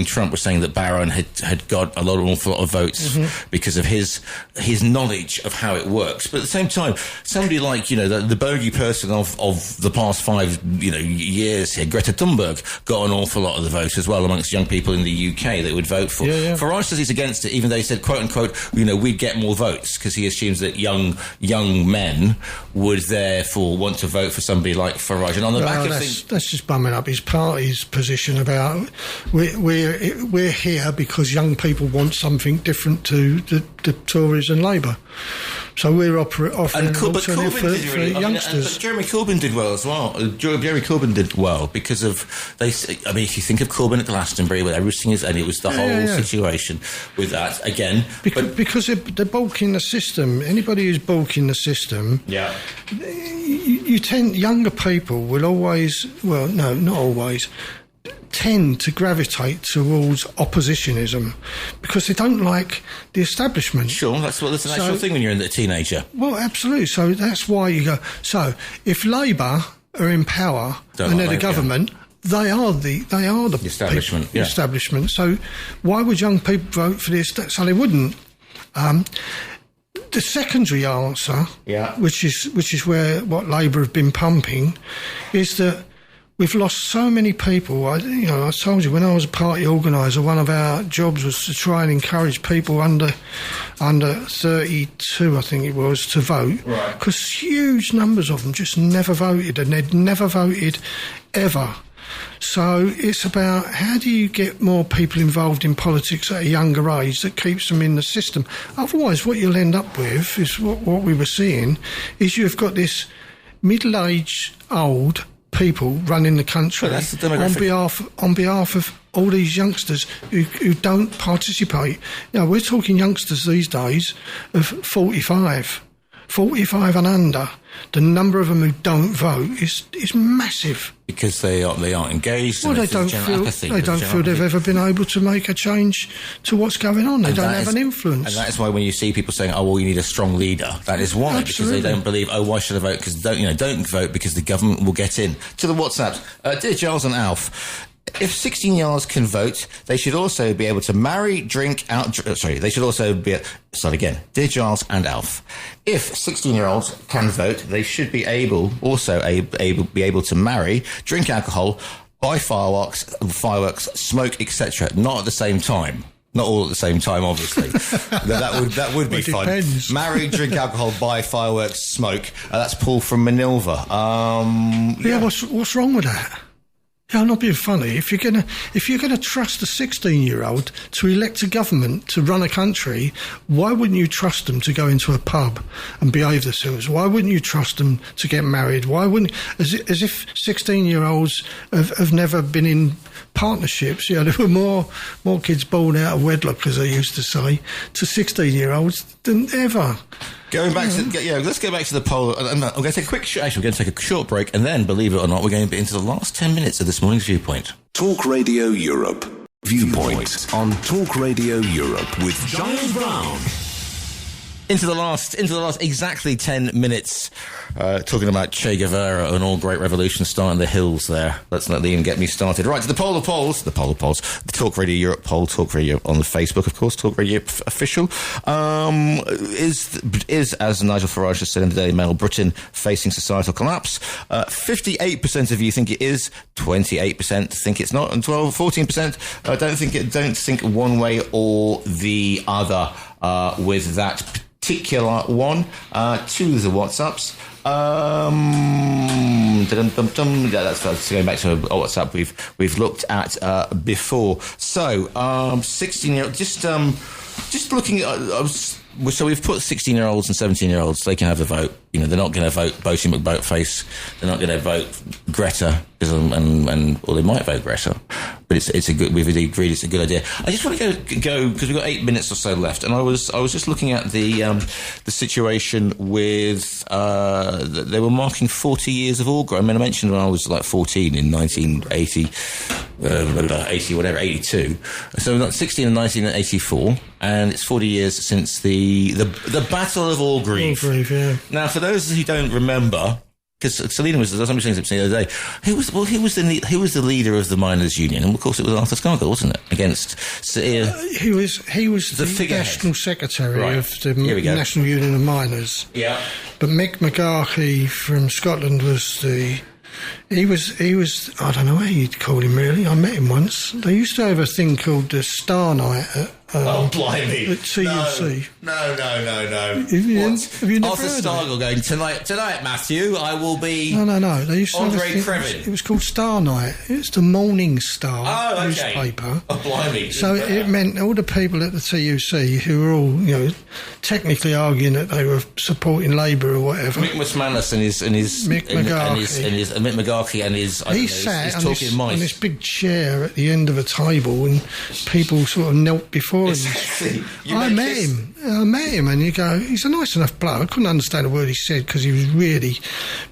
Trump was saying that Barron had got a lot of votes because of his knowledge of how it works. But at the same time, somebody like, the bogey person of the past 5, years here, Greta Thunberg, got an awful lot of the vote as well amongst young people in the UK that would vote for. Farage says he's against it, even though he said, quote unquote, we'd get more votes, because he assumes that young men would therefore want to vote for somebody like Farage. And on the back of things, that's just bumming up his party's position about we're here because young people want something different to the Tories and Labour. So we're offering an alternative for youngsters. But Jeremy Corbyn did well as well. Jeremy Corbyn did well because of if you think of Corbyn at Glastonbury, where everything is, and it was the whole situation with that again. Because they're bulking the system. Anybody who's bulking the system, you tend, younger people will always, not always, tend to gravitate towards oppositionism because they don't like the establishment. Sure, that's a natural thing when you're a teenager. Well, absolutely. So that's why you go. So if Labour are in power and they're the government, they are the establishment. The establishment. So why would young people vote for this? So they wouldn't. The secondary answer, which is where what Labour have been pumping, is that we've lost so many people. I told you when I was a party organiser, one of our jobs was to try and encourage people under 32, I think it was, to vote. Right. Because huge numbers of them just never voted, and they'd never voted ever. So it's about how do you get more people involved in politics at a younger age that keeps them in the system. Otherwise, what you'll end up with is what we were seeing, is you've got this middle-aged, old people running the country on behalf of all these youngsters who don't participate. We're talking youngsters these days of 45 and under. The number of them who don't vote is massive. Because they aren't engaged. Well, they don't feel they've ever been able to make a change to what's going on. They don't have an influence. And that is why when you see people saying, you need a strong leader, that is why. Absolutely. Because they don't believe, why should I vote? Because don't vote because the government will get in. To the WhatsApps. Dear Giles and Alf, if 16-year-olds can vote, they should also be able to marry, drink, they should also be... Start again. Dear Giles and Alf, if 16-year-olds can vote, they should be able to marry, drink alcohol, buy fireworks, smoke, etc. Not at the same time. Not all at the same time, obviously. that would be fun. Depends. Marry, drink alcohol, buy fireworks, smoke. That's Paul from Manilva. What's wrong with that? I'm not being funny. If you're gonna trust a 16-year-old to elect a government to run a country, why wouldn't you trust them to go into a pub and behave themselves? Why wouldn't you trust them to get married? Why wouldn't, as if 16-year-olds have never been in partnerships? There were more kids born out of wedlock, as they used to say, to 16-year-olds than ever. Going back let's go back to the poll. I'm going to take a quick. Actually, we're going to take a short break, and then, believe it or not, we're going to be into the last 10 minutes of this morning's Viewpoint. Talk Radio Europe. Viewpoint on Talk Radio Europe with Giles Brown. Into the last exactly 10 minutes, talking about Che Guevara and all great revolutions starting the hills there. Let's not even get me started. Right, to the poll of polls, the Talk Radio Europe poll, Talk Radio on the Facebook, of course, Talk Radio official, is, as Nigel Farage has said in the Daily Mail, Britain facing societal collapse. 58% of you think it is, 28% think it's not, and 14% don't think one way or the other with that particular one. To the WhatsApps. That's going back to a WhatsApp we've looked at before. So 16-year-old, just looking at, I was So we've put 16-year-olds and 17-year-olds. They can have a vote. You know, they're not going to vote Boaty McBoatface. They're not going to vote Greta, or they might vote Greta. But it's a good. We've agreed it's a good idea. I just want to go because we've got 8 minutes or so left, and I was just looking at the situation with they were marking 40 years of Augur. I mean, I mentioned when I was like 14 in 1980. 82. So we've got 16 and 1984, and it's 40 years since the Battle of Orgreave. Yeah. Now, for those who don't remember, because Selina was somebody saying something the other day, who was the leader of the miners' union, and of course it was Arthur Scargill, wasn't it? Against he was the national secretary of the National Union of Miners. Yeah. But Mick McGarkey from Scotland was the. He was. I don't know what you'd call him really. I met him once. They used to have a thing called the Star Night at blimey! At TUC. No. Have you never Arthur heard Scargill of going tonight, Matthew. I will be. No. They used to have a Andre thing. Crevin. It was called Star Night. It's the Morning Star newspaper. Oh, blimey! So it meant all the people at the TUC who were all, technically arguing that they were supporting Labour or whatever. Mick McManus and his Mick McGarkey and his. He sat on this big chair at the end of a table, and people sort of knelt before him. Exactly. I met him, and you go, he's a nice enough bloke. I couldn't understand a word he said because he was really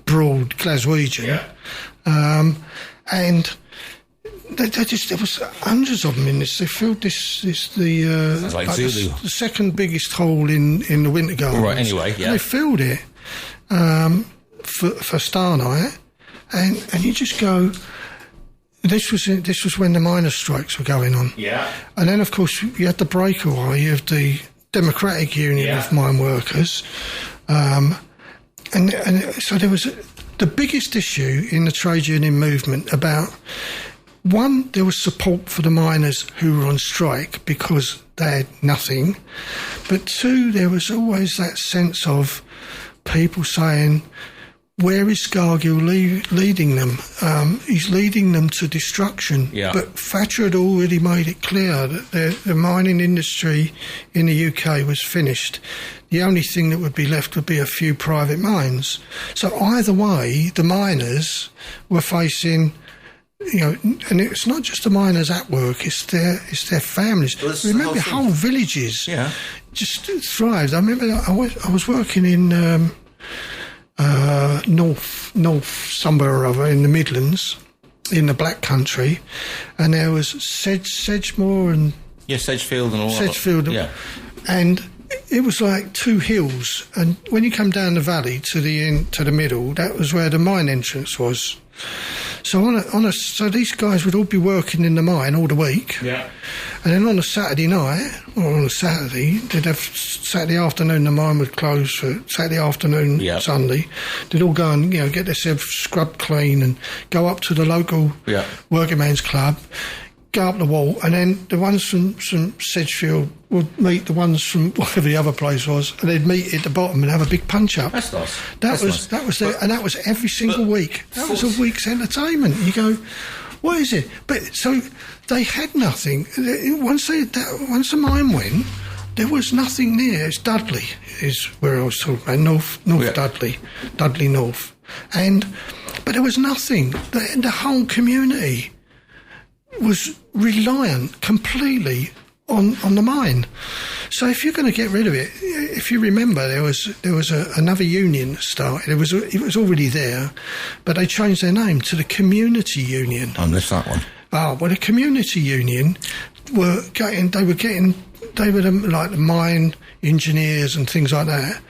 broad Glaswegian. Yeah. And there was hundreds of them in this. They filled the second biggest hole in the Winter Gardens. Right. Anyway, yeah. And they filled it for Star Night, and you just go. This was when the miners' strikes were going on. Yeah. And then, of course, you had the breakaway of the Democratic Union of Mine Workers. And so there was the biggest issue in the trade union movement about, one, there was support for the miners who were on strike because they had nothing. But two, there was always that sense of people saying, where is Scargill leading them? He's leading them to destruction. Yeah. But Thatcher had already made it clear that the mining industry in the UK was finished. The only thing that would be left would be a few private mines. So either way, the miners were facing... and it's not just the miners at work; it's their families. Well, remember, whole villages just thrived. I remember I was working in north somewhere or other in the Midlands, in the Black Country, and there was Sedgemoor and Sedgefield and all Sedgefield, and it was like two hills. And when you come down the valley to the middle, that was where the mine entrance was. So so these guys would all be working in the mine all the week. Yeah. And then on a Saturday night, or on a Saturday, they'd have Saturday afternoon, the mine would close for Saturday afternoon, Sunday. They'd all go and, get themselves scrubbed clean and go up to the local working man's club, go up the wall, and then the ones from Sedgefield would meet the ones from whatever the other place was, and they'd meet at the bottom and have a big punch-up. That's nice. That was there, and that was every single week. That was a week's entertainment. You go, what is it? But so they had nothing. Once the mine went, there was nothing there. It's Dudley is where I was talking about, North Dudley North, but there was nothing. The whole community was reliant completely on the mine. So if you're going to get rid of it, if you remember, there was another union that started. It was already there, but they changed their name to the Community Union. I missed that one. Oh, well, the Community Union they were like the mine engineers and things like that,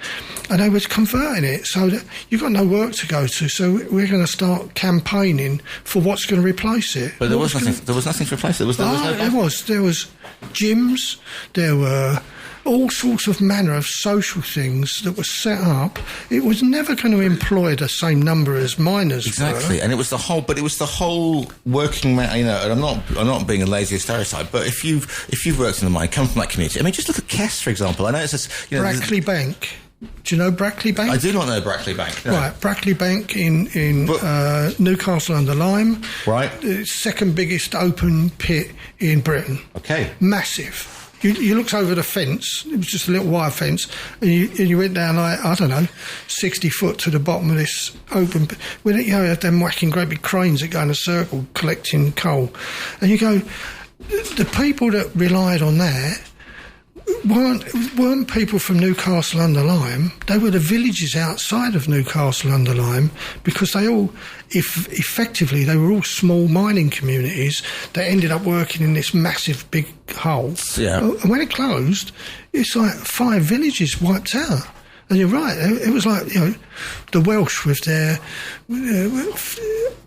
and they were converting it so that you've got no work to go to, so we're going to start campaigning for what's going to replace it. But there was nothing to replace it. There was gyms, there were all sorts of manner of social things that were set up. It was never going to employ the same number as miners exactly, were. And it was the whole working man. And I'm not being a lazy stereotype, but if you've worked in the mine, come from that community. I mean, just look at Kess, for example. I know it's just, Brackley Bank. Do you know Brackley Bank? I do not know Brackley Bank. No. Right, Brackley Bank in Newcastle under Lyme. Right. The second biggest open pit in Britain. Okay. Massive. you looked over the fence. It was just a little wire fence, and you went down like, I don't know, 60 foot to the bottom of this open. When you had them whacking great big cranes that go in a circle collecting coal, and you go, the people that relied on that weren't people from Newcastle under Lyme. They were the villages outside of Newcastle under Lyme, because they all, effectively, they were all small mining communities that ended up working in this massive big hole. Yeah. And when it closed, it's like 5 villages wiped out. And you're right, it was like, the Welsh with their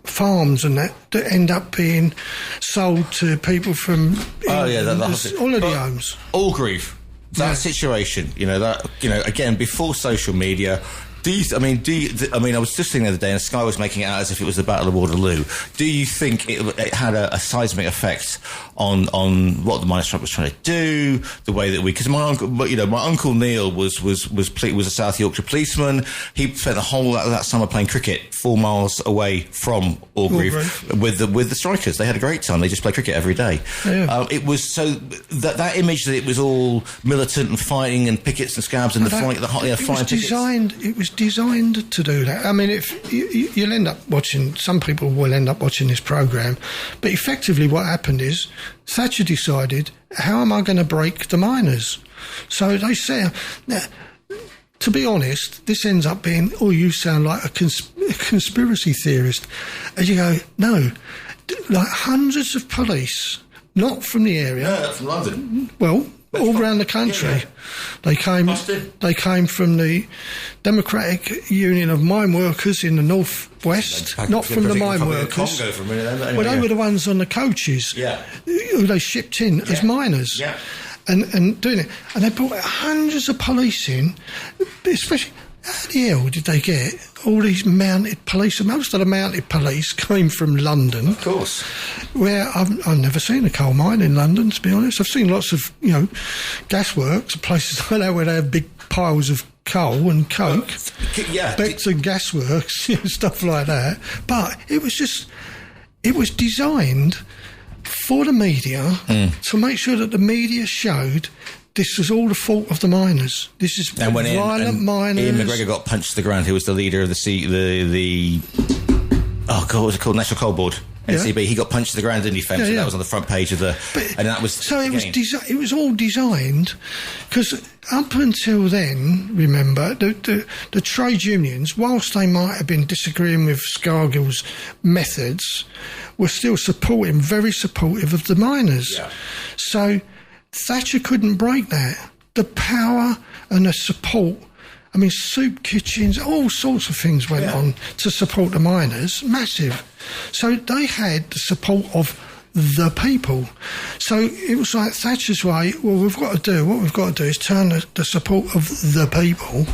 farms and that end up being sold to people from all of the homes. Orgreave, that situation, again, before social media. I was just thinking the other day, and Sky was making it out as if it was the Battle of Waterloo. Do you think it had a seismic effect on what the miners' strike was trying to do? The way that because my uncle Neil was a South Yorkshire policeman. He spent the whole of that summer playing cricket 4 miles away from Orgreave with the strikers. They had a great time. They just played cricket every day. Yeah. It was so that image that it was all militant and fighting and pickets and scabs and flying pickets. It was designed to do that. I mean, if you'll end up watching, some people will end up watching this programme, but effectively what happened is Thatcher decided, how am I going to break the miners? So they say, now, to be honest, this ends up being, you sound like a conspiracy theorist. And you go, no, like hundreds of police, not from the area. No, from London. Well, all around the country. Yeah. They came from the Democratic Union of Mine Workers in the northwest, not from the mine workers. Well, they were the ones on the coaches who they shipped in as miners. Yeah. And doing it. And they brought hundreds of police in, especially. How the hell did they get all these mounted police? Most of the mounted police came from London. Of course. Where I've never seen a coal mine in London, to be honest. I've seen lots of, gasworks, places like that where they have big piles of coal and coke. Yeah. Beckton gasworks, stuff like that. But it was designed for the media to make sure that the media showed this was all the fault of the miners. This is violent miners. Ian McGregor got punched to the ground. He was the leader of what was it called? National Coal Board. NCB. Yeah. He got punched to the ground in defence, and that was on the front page of and that was. So it was all designed because up until then, remember the trade unions, whilst they might have been disagreeing with Scargill's methods, were still very supportive of the miners. Yeah. So Thatcher couldn't break that. The power and the support. I mean, soup kitchens, all sorts of things went on to support the miners. Massive. So they had the support of the people. So it was like Thatcher's way, what we've got to do is turn the support of the people,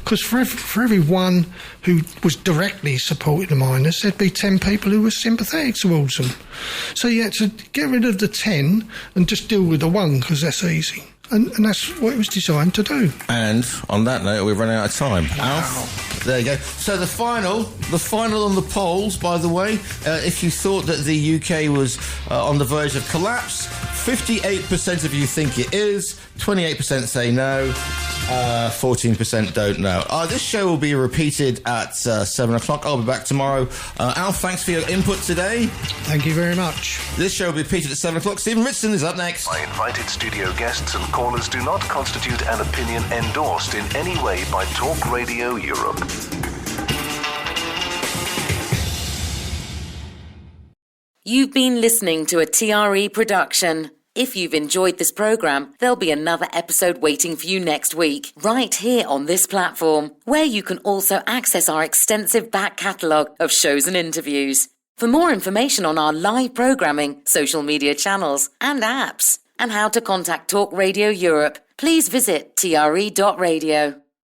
because for every one who was directly supporting the miners, there'd be 10 people who were sympathetic towards them. So you had to get rid of the 10 and just deal with the 1, because that's easy. And that's what it was designed to do. And on that note, we've run out of time. Wow. Alf, there you go. So the final on the polls, by the way, if you thought that the UK was on the verge of collapse, 58% of you think it is, 28% say no, 14% don't know. This show will be repeated at 7 o'clock. I'll be back tomorrow. Alf, thanks for your input today. Thank you very much. This show will be repeated at 7 o'clock. Stephen Ritson is up next. My invited studio guests and callers do not constitute an opinion endorsed in any way by Talk Radio Europe. You've been listening to a TRE production. If you've enjoyed this programme, there'll be another episode waiting for you next week, right here on this platform, where you can also access our extensive back catalogue of shows and interviews. For more information on our live programming, social media channels and apps, and how to contact Talk Radio Europe, please visit TRE.radio.